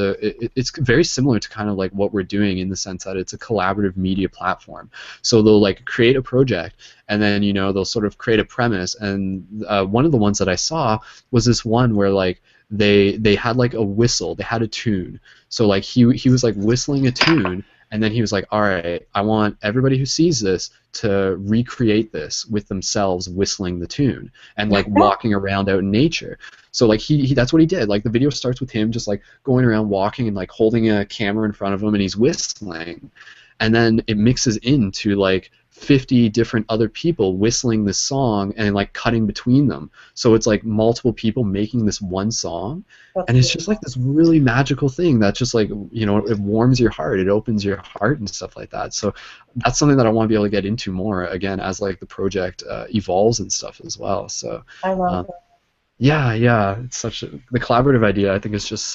very similar to kind of like what we're doing in the sense that it's a collaborative media platform. So they'll like create a project and then they'll sort of create a premise. And one of the ones that I saw was this one where like they had like a whistle, they had a tune. So like he was like whistling a tune. And then he was like, all right, I want everybody who sees this to recreate this with themselves whistling the tune and like walking around out in nature. So like he that's what he did. Like the video starts with him just like going around walking and like holding a camera in front of him and he's whistling. And then it mixes into like 50 different other people whistling this song and like cutting between them. So it's like multiple people making this one song. And it's just like this really magical thing that just like, it warms your heart, it opens your heart and stuff like that. So that's something that I want to be able to get into more again as like the project evolves and stuff as well. So I love that. yeah, it's the collaborative idea I think is just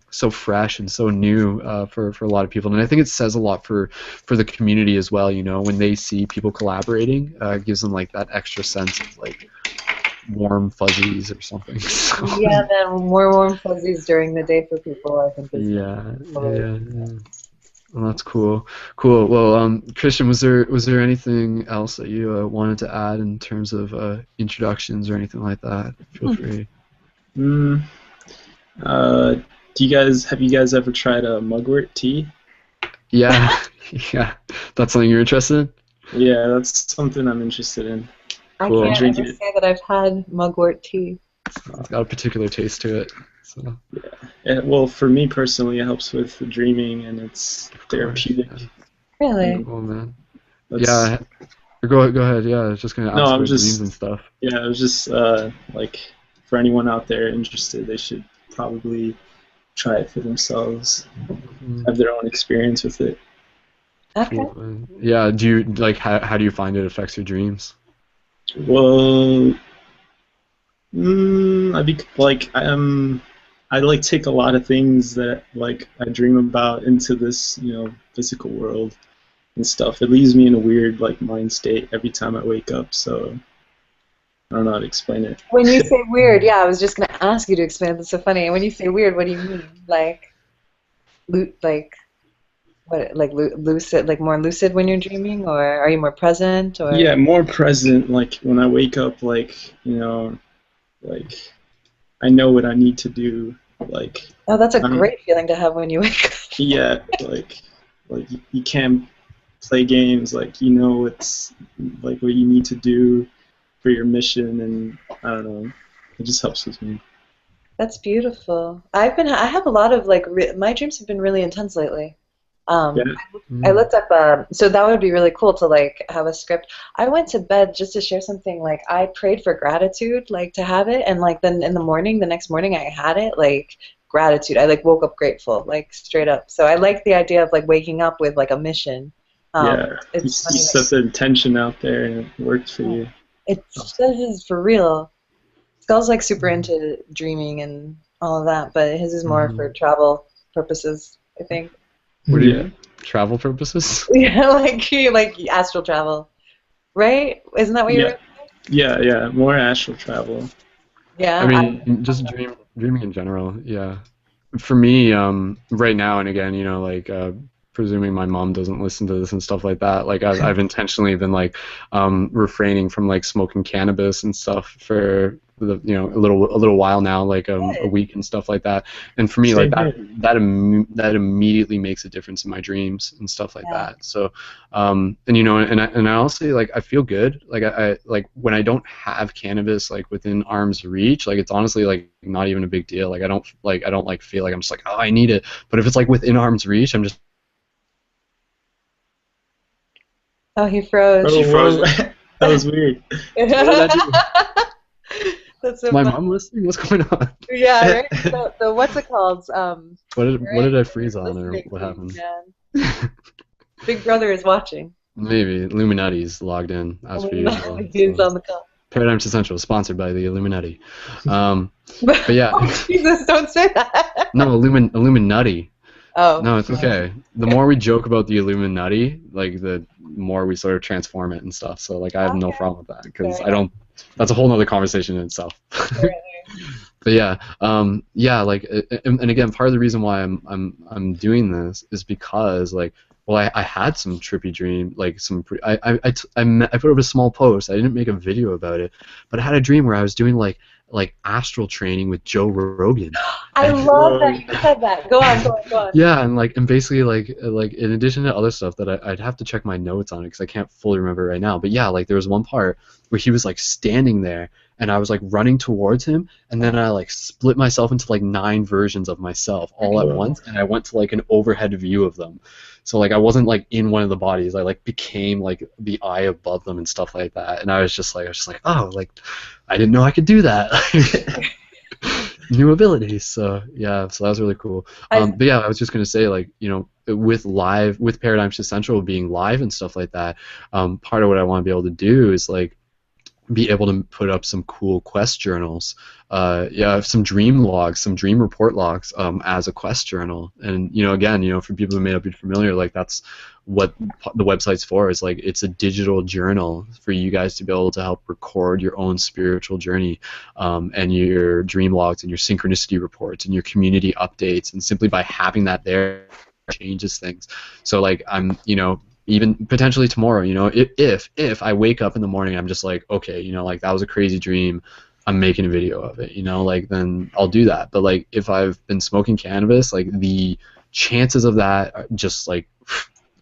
so fresh and so new for a lot of people, and I think it says a lot for the community as well. When they see people collaborating, it gives them like that extra sense of like warm fuzzies or something. So, Yeah, then more warm fuzzies during the day for people, I think is yeah, totally. yeah. Well, that's cool. Cool. Well, Christian, was there anything else that you wanted to add in terms of introductions or anything like that? Feel free. Mm, uh, have you guys ever tried a mugwort tea? Yeah, yeah. That's something you're interested in? Yeah, that's something I'm interested in. I Cool. I can't drink ever it. say that I've had mugwort tea. It's got a particular taste to it. So, Well, for me personally, it helps with dreaming, and it's of course. therapeutic. Yeah. Really? And Cool, man. that's Yeah. Go ahead. Yeah, I was just gonna no, ask I'm about dreams and just stuff. yeah, I was just like for anyone out there interested, they should probably try it for themselves, Mm, have their own experience with it. Okay. cool. Man. Yeah. Do you like how do you find it affects your dreams? Well, I be like I like take a lot of things that like I dream about into this physical world and stuff. It leaves me in a weird like mind state every time I wake up. So I don't know how to explain it. When you say weird, yeah, I was just gonna ask you to explain. That's so funny. When you say weird, what do you mean? Like what? Like lucid? Like more lucid when you're dreaming, or are you more present? Or Yeah, more present. Like when I wake up, like like I know what I need to do. Like oh, that's a I'm great feeling to have when you wake up. yeah, like you can't play games. Like you know it's like what you need to do for your mission, and I don't know. It just helps with me. That's beautiful. I have a lot of my dreams have been really intense lately. Yeah. Um, I Mm. looked up, so that would be really cool to like have a script. I went to bed just to share something. Like I prayed for gratitude, like to have it, and like then in the morning, the next morning, I had it. Like gratitude, I like woke up grateful, like straight up. So I like the idea of like waking up with like a mission. Yeah, you It's funny set the intention out there and it works for that you. it's this is for real. Skull's like super into dreaming and all of that, but his is more Mhm. for travel purposes, I think. What do you Yeah, mean? Travel purposes? Yeah, like astral travel, right? Isn't that what you yeah, were? yeah. More astral travel. I Yeah, mean, just dreaming in general. Yeah. For me, right now and again, like presuming my mom doesn't listen to this and stuff like that, like I've intentionally been like refraining from like smoking cannabis and stuff for the a little while now, like a week and stuff like that. And for me, like Same here. that immediately makes a difference in my dreams and stuff like yeah. that. So and and I honestly like I feel good. Like I like when I don't have cannabis like within arm's reach, like it's honestly like not even a big deal. Like I don't feel like I'm just like, oh, I need it. But if it's like within arm's reach, I'm just Oh, he froze. she Oh, froze. whoa, that was weird. What did I do? That's Is so my funny. mom listening? What's going on? Yeah, right. The what's it called? What did I freeze You're on or listening, what please, happened? man. Big Brother is watching. Maybe Illuminati's logged in as per usual. He's So. on the call. Paradigm Essential, sponsored by the Illuminati. But yeah, Oh, Jesus, don't say that. no, Illuminati. Oh, No, it's okay. The more we joke about the Illuminati, like the more we sort of transform it and stuff. So like I have no okay. problem with that because Fair I don't. That's a whole nother conversation in itself. enough. But yeah, like, and again, part of the reason why I'm doing this is because like, well, I had some trippy dream, like I put up a small post. I didn't make a video about it, but I had a dream where I was doing like astral training with Joe Rogan. I And love that Whoa. you said that. Go on, go on, go on. yeah, and basically like in addition to other stuff that I'd have to check my notes on it because I can't fully remember right now. But yeah, like there was one part where he was like standing there and I was like running towards him and then I like split myself into like 9 versions of myself all at Whoa. once and I went to like an overhead view of them. So like I wasn't like in one of the bodies. I like became like the eye above them and stuff like that. And I was just like oh, like I didn't know I could do that. New abilities. So yeah, so that was really cool. I, But yeah, I was just gonna say like with Paradigm Shift Central being live and stuff like that, part of what I want to be able to do is like be able to put up some cool quest journals, some dream logs, some dream report logs as a quest journal. And again, for people who may not be familiar, like that's what the website's for. Is like it's a digital journal for you guys to be able to help record your own spiritual journey, and your dream logs and your synchronicity reports and your community updates, and simply by having that there changes things. So like I'm, even potentially tomorrow, if I wake up in the morning, I'm just like, okay, like that was a crazy dream, I'm making a video of it, like then I'll do that. But like if I've been smoking cannabis, like the chances of that are just like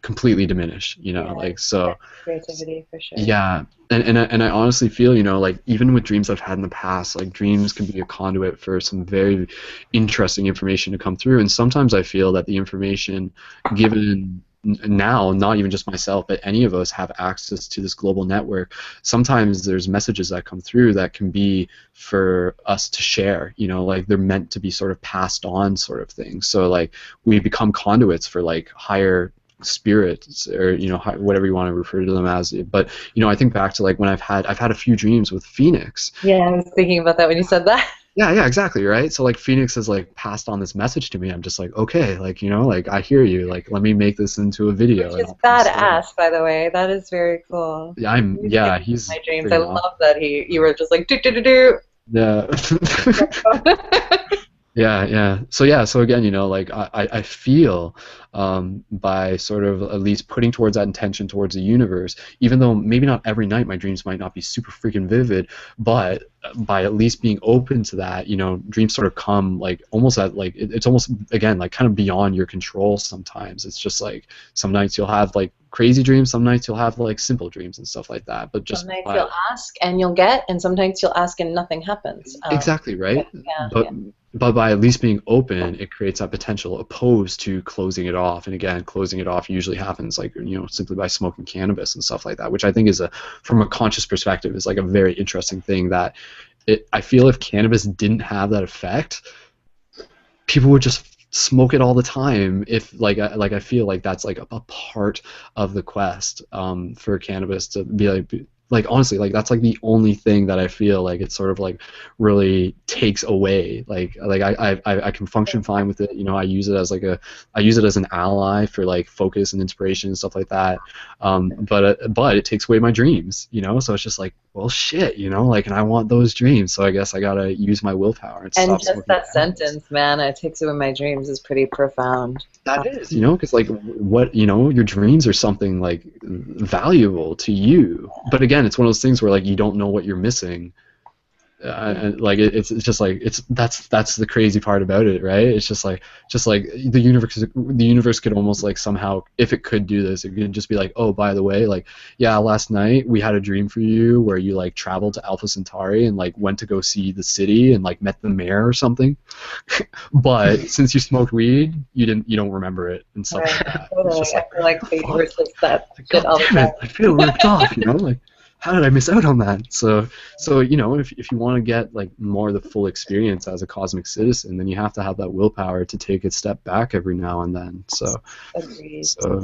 completely diminished, like so. Creativity for sure. Yeah, and I honestly feel, like even with dreams I've had in the past, like dreams can be a conduit for some very interesting information to come through. And sometimes I feel that the information given now, not even just myself, but any of us have access to this global network. Sometimes there's messages that come through that can be for us to share, like they're meant to be sort of passed on sort of thing. So like we become conduits for like higher spirits, or whatever you want to refer to them as. But I think back to like when I've had a few dreams with Phoenix. Yeah, I was thinking about that when you said that. Yeah, exactly, right? So like Phoenix has like passed on this message to me. I'm just like, okay, like like I hear you, like let me make this into a video. Which is badass, by the way. That is very cool. Yeah, he's my dreams. I pretty awesome. love that you were just like do do do do. Yeah. Yeah. So again, like I feel by sort of at least putting towards that intention towards the universe, even though maybe not every night my dreams might not be super freaking vivid, but by at least being open to that, dreams sort of come like almost at like it's almost again like kind of beyond your control sometimes. It's just like some nights you'll have like crazy dreams, some nights you'll have like simple dreams and stuff like that. But just some nights you'll ask and you'll get, and sometimes you'll ask and nothing happens. Exactly, right? But by at least being open, it creates that potential, opposed to closing it off. And again, closing it off usually happens like simply by smoking cannabis and stuff like that, which I think is from a conscious perspective, is like a very interesting thing. That I feel if cannabis didn't have that effect, people would just smoke it all the time. If I feel like that's like a part of the quest for cannabis to be like honestly, like that's like the only thing that I feel like it sort of like really takes away. Like I can function fine with it. I use it as an ally for like focus and inspiration and stuff like that. But it takes away my dreams. So it's just like, well, shit. Like, and I want those dreams. So I guess I gotta use my willpower and stop just smoking that cannabis. sentence, man, it takes away my dreams, is pretty profound. That is, because like what, your dreams are something like valuable to you. But again, it's one of those things where like you don't know what you're missing. And like it's just like that's the crazy part about it, right? It's just like the universe could almost like somehow, if it could do this, it could just be like, oh, by the way, like, yeah, last night we had a dream for you where you like traveled to Alpha Centauri and like went to go see the city and like met the mayor or something. But since you smoked weed, you don't remember it and stuff like that. It's just I feel like the universe does that like, shit all the time. I feel ripped off, like how did I miss out on that? So if you want to get like more of the full experience as a cosmic citizen, then you have to have that willpower to take a step back every now and then. So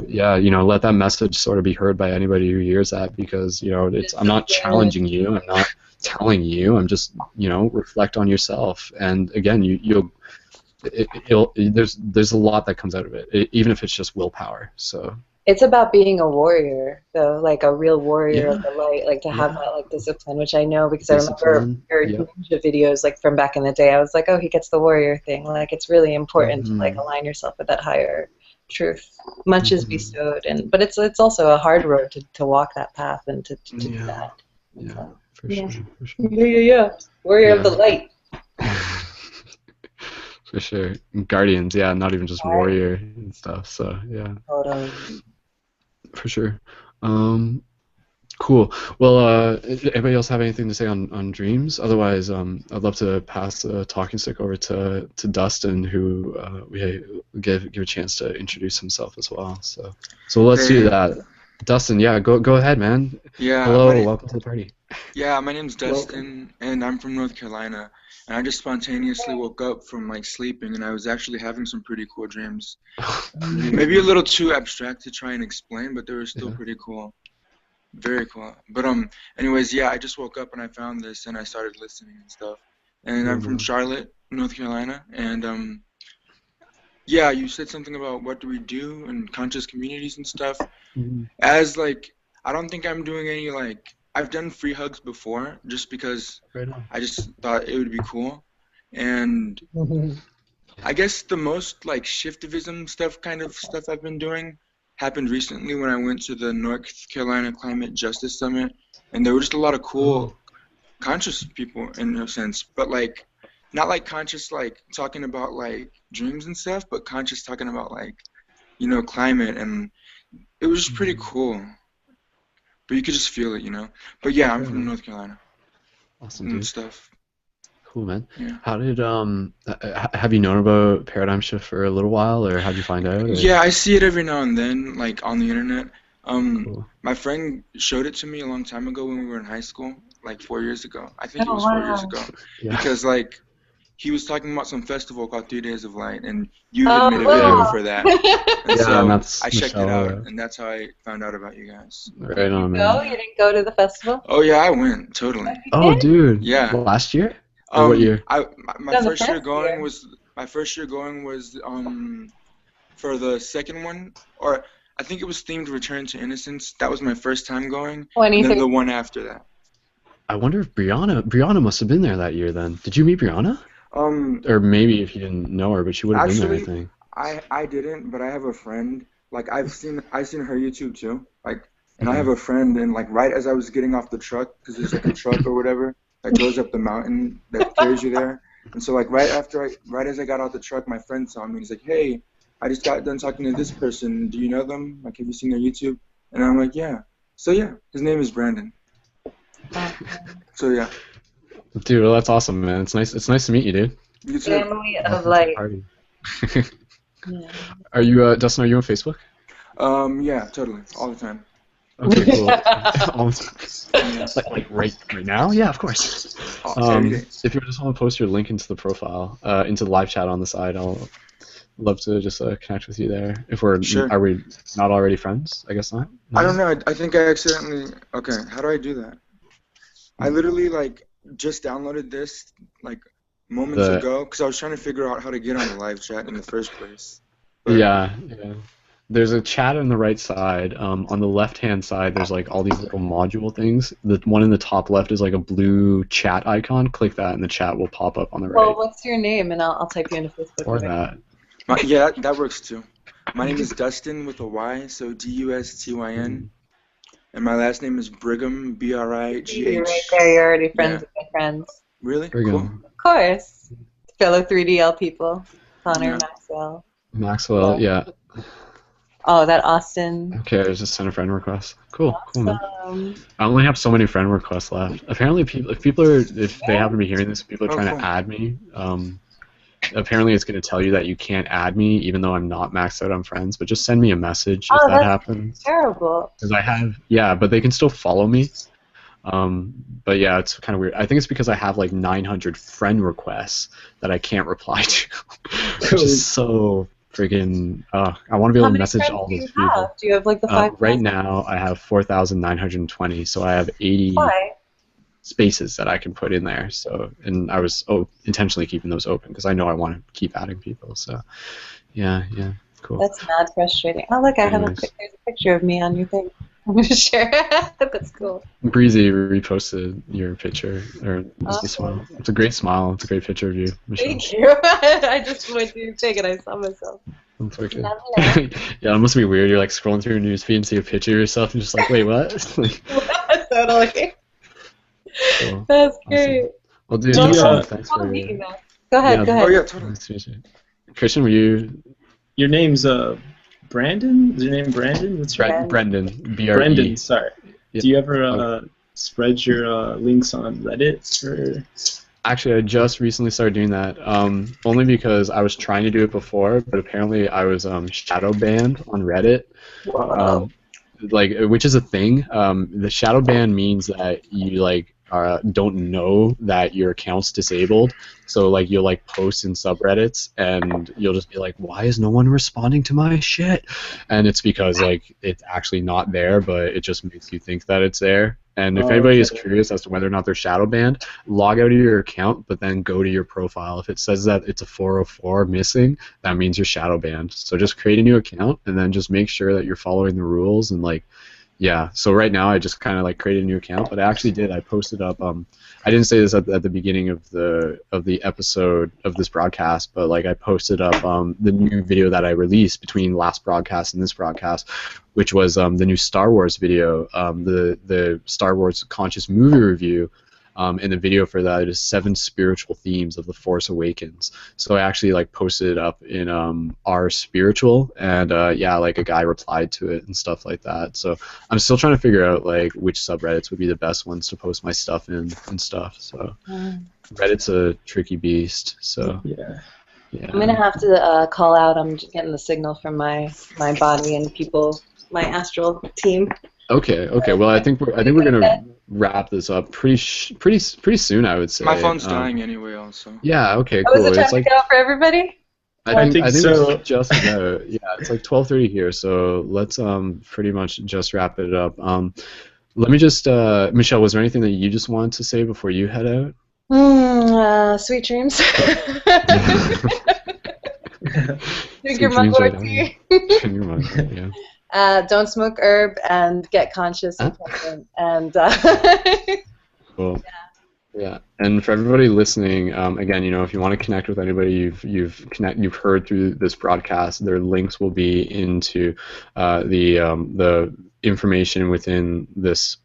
yeah, let that message sort of be heard by anybody who hears that, because I'm not challenging you, I'm not telling you, I'm just reflect on yourself. And again, there's a lot that comes out of it, even if it's just willpower. So it's about being a warrior, though, like a real warrior of the light, like to have that like discipline, which I know because I remember your ninja videos like from back in the day. I was like, oh, he gets the warrior thing. Like it's really important to like align yourself with that higher truth. Much is bestowed, but it's also a hard road to walk that path and to do that. Yeah, for sure. Yeah. Warrior of the light. For sure. Guardians, yeah, not even just warrior and stuff. So yeah. Totally. For sure. Cool. Well, anybody else have anything to say on dreams? Otherwise, I'd love to pass the talking stick over to Dustin, who we give a chance to introduce himself as well. So let's do that. Dustin, yeah, go ahead, man. Yeah. Hello, welcome to the party. Yeah, my name's Dustin, and I'm from North Carolina. And I just spontaneously woke up from like sleeping, and I was actually having some pretty cool dreams. Maybe a little too abstract to try and explain, but they were still pretty cool. Very cool. But anyways, yeah, I just woke up and I found this and I started listening and stuff. And I'm from Charlotte, North Carolina, and yeah, you said something about what do we do in conscious communities and stuff. Mhm. As like, I don't think I'm doing any like, I've done free hugs before just because Right on. I just thought it would be cool. And I guess the most like shiftivism stuff kind of stuff I've been doing happened recently when I went to the North Carolina Climate Justice Summit, and there were just a lot of Oh, cool conscious people in a sense, but like not like conscious like talking about like dreams and stuff, but conscious talking about like, climate, and it was just pretty mhm. cool. But you could just feel it, you know. But yeah, I'm Right from on. North Carolina Awesome, and dude. stuff. Cool, man. Yeah. How did have you known about Paradigm Shift for a little while, or how'd you find out, or Yeah, I see it every now and then, like on the internet. cool? My friend showed it to me a long time ago when we were in high school, like 4 years ago. I think it Oh was 4 years wow. ago, Yeah. because like he was talking about some festival called 3 Days of Light, and you had Oh made a video Yeah. for that, and Yeah, and so that's I checked it Michelle. out, and that's how I found out about you guys. Did Right you on, go? man. You Yeah. didn't go to the festival? Oh yeah, I went totally. You Oh, did? dude, Yeah. last year or what year? My No, the first year first going year. was for the second one, or I think it was themed Return to Innocence. That was my first time going, and then 2013. the one after that. I wonder if Brianna must have been there that year then. Did you meet Brianna? Um, Or maybe if you didn't know her, but she would have been there, I Actually, think. I didn't, but I have a friend. Like I've seen her YouTube too. Like, and I have Mhm. a friend, and like right as I was getting off the truck, because there's like a truck or whatever that goes up the mountain that carries you there. And so like right as I got out the truck, my friend saw me. He's like, "Hey, I just got done talking to this person. Do you know them? Like, have you seen their YouTube?" And I'm like, "Yeah." So yeah, his name is Brandon. So yeah, Dude, well, that's awesome, man. It's nice to meet you, dude. you too. Family of Welcome to the light. party. Yeah. Are you, Dustin, are you on Facebook? Yeah, totally, all the time. Okay, cool. All the time. Yeah, Like right now? Yeah, of course. every day. If you just want to post your link into the profile, into the live chat on the side, I'll love to just connect with you there. Sure. Are we not already friends? I guess not. I No? don't know. I think I accidentally. Okay, how do I do that? I literally like just downloaded this like moments The ago because I was trying to figure out how to get on the live chat in the first place. But yeah. There's a chat on the right side. On the left-hand side, there's like all these little module things. The one in the top left is like a blue chat icon. Click that, and the chat will pop up on the Well, right. what's your name? And I'll type you into Facebook. Or that. yeah, that works too. My name is Dustin with a Y, so Dustyn, and my last name is Brigham, You're right Brigh. there. You're already friends Yeah, with my friends. really There we cool. go. Of course. Fellow 3DL people. Connor, Yeah. Maxwell. Maxwell, yeah. Oh, that Austin. Okay, I just sent a friend request. Cool, man. Awesome. I only have so many friend requests left. Apparently, if they happen to be hearing this, if people are Oh, trying cool. to add me. Apparently, it's going to tell you that you can't add me, even though I'm not maxed out on friends. But just send me a message if Oh, that that's happens. terrible. Because but they can still follow me. But yeah, it's kind of weird. I think it's because I have like 900 friend requests that I can't reply to, which is so friggin'. I want to be How able to many message friends all do those you people. have? Do you have like the 5,000? Right now, I have 4,920, so I have 80 Why? spaces that I can put in there. So, and I was intentionally keeping those open because I know I want to keep adding people. So, yeah, cool. That's mad frustrating. Oh, look, I have Anyways. there's a picture of me on your thing. I'm going to share. That's cool. Breezy reposted your picture, or just the Awesome. smile. It's a great smile. It's a great picture of you, Michelle. Thank you. I just went to your thing and I saw myself. That's okay. Lovely. Yeah, it must be weird. You're like scrolling through your newsfeed and see a picture of yourself and just like, wait, what? Like, Totally. cool. That's Awesome. great. Well, dude, Do you, Justin, thanks Call for me, Max. Go ahead. Go Oh ahead. yeah, totally. nice to meet you. Christian, were you your name's Brandon? Is your name Brandon? What's your Brandon. Brendan? BRE. Brendan, sorry. Yeah. Do you ever spread your links on Reddit? Or Actually, I just recently started doing that. Only because I was trying to do it before, but apparently I was shadow banned on Reddit. Whoa. Which is a thing. The shadow ban means that you don't know that your account's disabled. So like you'll like post in subreddits and you'll just be like, why is no one responding to my shit? And it's because like it's actually not there, but it just makes you think that it's there. And if Oh, anybody is okay. curious as to whether or not they're shadow banned, log out of your account, but then go to your profile. If it says that it's a 404 missing, that means you're shadow banned. So just create a new account and then just make sure that you're following the rules and like, yeah. So right now I just kind of like created a new account, but I actually did. I posted up. I didn't say this at the beginning of the episode of this broadcast, but like I posted up the new video that I released between last broadcast and this broadcast, which was the new Star Wars video, the Star Wars conscious movie review. And the video for that is 7 spiritual themes of the Force Awakens. So I actually like posted it up in our spiritual, and yeah, like a guy replied to it and stuff like that. So I'm still trying to figure out like which subreddits would be the best ones to post my stuff in and stuff. So Reddit's a tricky beast. So Yeah. yeah. I'm gonna have to call out. I'm just getting the signal from my body and people, my astral team. Okay. Well, I think we're gonna wrap this up pretty soon. I would say. My phone's dying anyway, also. Yeah. Okay. Oh, is Cool. it time It's to like go for everybody? I think so. it's just about, yeah. It's like 12:30 here, so let's pretty much just wrap it up. Let me just Michelle, was there anything that you just wanted to say before you head out? Sweet dreams. Drink Sweet your dreams mugwort right tea. In your mind, yeah. Don't smoke herb and get conscious and present. And Cool. Yeah, and for everybody listening, again, if you want to connect with anybody you've heard through this broadcast, their links will be into the information within this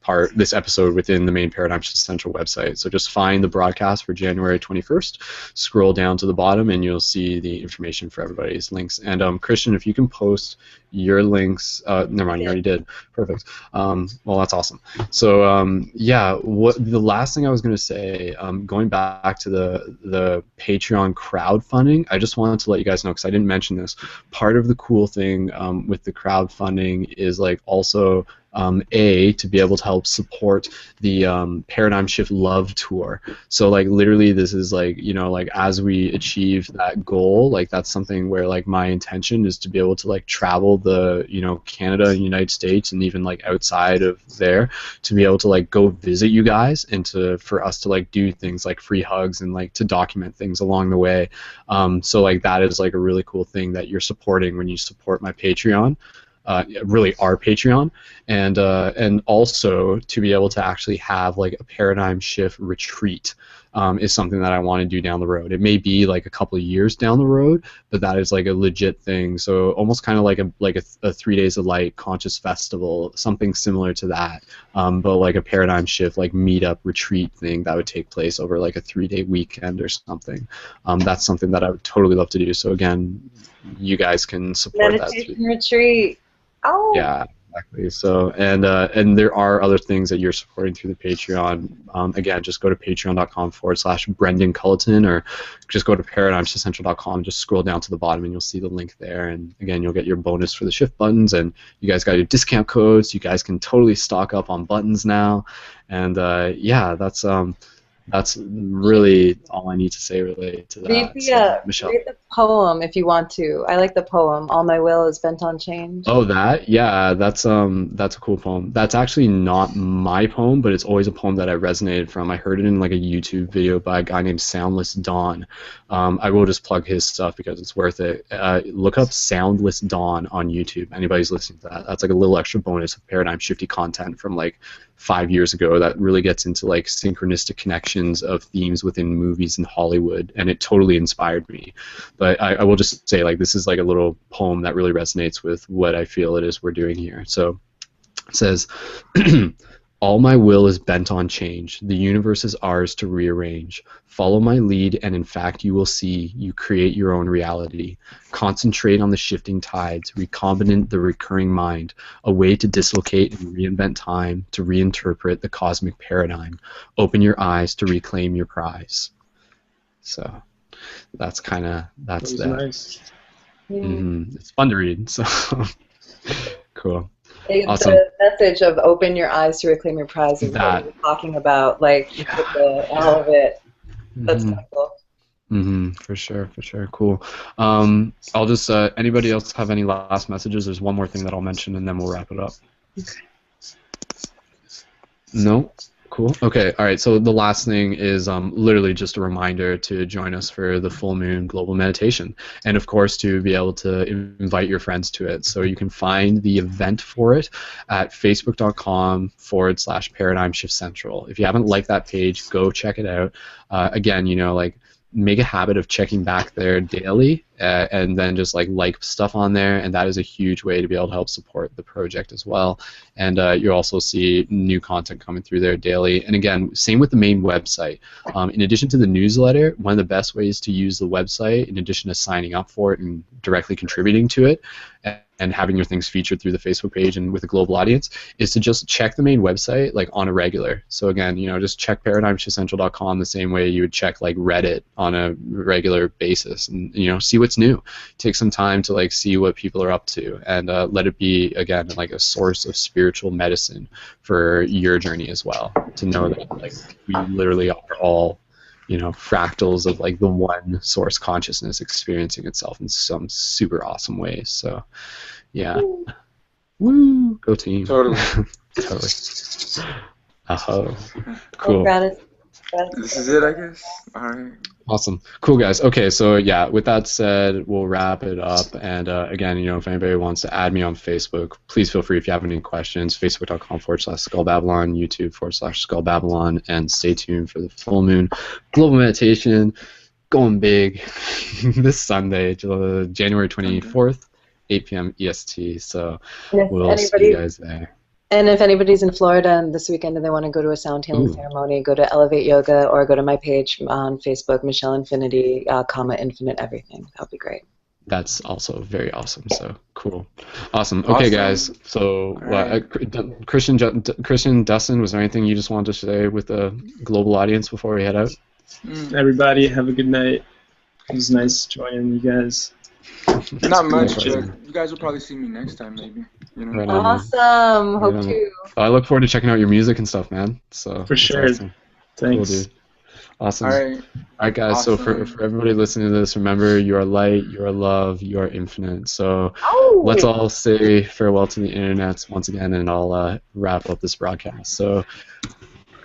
episode within the main Paradigm Shift Central website. So just find the broadcast for January 21st, scroll down to the bottom, and you'll see the information for everybody's links. And Christian, if you can post your links, never mind, you already did. Perfect. Well, that's awesome. So yeah, what the last thing I was going to say, going back to the Patreon crowdfunding, I just wanted to let you guys know, because I didn't mention this. Part of the cool thing with the crowdfunding is like also to be able to help support the Paradigm Shift Love Tour. So like literally this is like, like as we achieve that goal, like that's something where like my intention is to be able to like travel the, Canada and United States and even like outside of there to be able to like go visit you guys and for us to like do things like free hugs and like to document things along the way. So like that is like a really cool thing that you're supporting when you support my Patreon. Really our Patreon, and also to be able to actually have like a Paradigm Shift retreat is something that I want to do down the road. It may be like a couple of years down the road, but that is like a legit thing. So almost kind of like a 3 days of light conscious festival, something similar to that, but like a Paradigm Shift like meetup retreat thing that would take place over like a 3-day weekend or something. That's something that I would totally love to do. So again, you guys can support meditation retreat. Oh. Yeah, exactly. So, and there are other things that you're supporting through the Patreon. Again, just go to patreon.com/Brendan Culleton, or just go to paradigmshiftscentral.com. Just scroll down to the bottom, and you'll see the link there. And again, you'll get your bonus for the shift buttons, and you guys got your discount codes. You guys can totally stock up on buttons now. And yeah, that's really all I need to say related to that. Michelle. Read the poem if you want to. I like the poem. All my will is bent on change. Oh, that? Yeah, that's a cool poem. That's actually not my poem, but it's always a poem that I resonated from. I heard it in like a YouTube video by a guy named Soundless Dawn. I will just plug his stuff because it's worth it. Look up Soundless Dawn on YouTube. Anybody's listening to that. That's like a little extra bonus of paradigm shifty content from like 5 years ago that really gets into like synchronistic connections of themes within movies and Hollywood, and it totally inspired me. But I will just say, like, this is like a little poem that really resonates with what I feel it is we're doing here. So it says, all my will is bent on change. The universe is ours to rearrange. Follow my lead, and in fact you will see you create your own reality. Concentrate on the shifting tides, recombinant the recurring mind, a way to dislocate and reinvent time, to reinterpret the cosmic paradigm. Open your eyes to reclaim your prize. So that's that. Nice. It's fun to read, so cool. Awesome. The message of open your eyes to reclaim your prize is what we're talking about, like with all of it. That's kind of cool. For sure. Cool. I'll just, anybody else have any last messages? There's one more thing that I'll mention and then we'll wrap it up. Okay. No? Cool. Okay. All right. So the last thing is literally just a reminder to join us for the full moon global meditation, and of course to be able to invite your friends to it. So you can find the event for it at facebook.com/Paradigm Shift Central. If you haven't liked that page, go check it out. Again, like make a habit of checking back there daily, and then just like stuff on there, and that is a huge way to be able to help support the project as well. And you'll also see new content coming through there daily. And again, same with the main website. In addition to the newsletter, one of the best ways to use the website, in addition to signing up for it and directly contributing to it, and having your things featured through the Facebook page and with a global audience, is to just check the main website like on a regular. So again, just check ParadigmShiftCentral.com the same way you would check like Reddit on a regular basis, and see what's new. Take some time to like see what people are up to, and let it be again like a source of spiritual medicine for your journey as well. To know that like we literally are all fractals of like the one source consciousness experiencing itself in some super awesome ways. So yeah. Woo! Go team. Totally. Totally. Cool. This is it, I guess. All right. Awesome. Cool, guys. Okay, so yeah, with that said, we'll wrap it up. And again, if anybody wants to add me on Facebook, please feel free if you have any questions. Facebook.com/SkullBabylon, YouTube.com/SkullBabylon, and stay tuned for the full moon global meditation going big this Sunday, January 24th, 8 p.m. EST. So we'll see you guys there. And if anybody's in Florida this weekend and they want to go to a sound healing ceremony, go to Elevate Yoga or go to my page on Facebook, Michelle Infinity, Infinite Everything. That'll be great. That's also very awesome. So cool. Awesome. Okay, guys. So Christian, Dustin, was there anything you just wanted to say with the global audience before we head out? Everybody, have a good night. It was nice joining you guys. Not much, but you guys will probably see me next time, maybe. Right awesome. Hope to. I look forward to checking out your music and stuff, man. So for sure. Awesome. Thanks. Cool, dude. Awesome. All right, guys. Awesome. So for everybody listening to this, remember, you are light, you are love, you are infinite. So let's all say farewell to the internet once again, and I'll wrap up this broadcast. So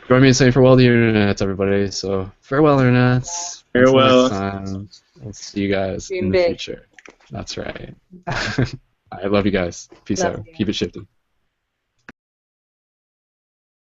join me in saying farewell to the internet, everybody. So farewell, internet. Farewell. Next time. We'll see you guys in the future. That's right. I love you guys. Peace out. Keep it shifting.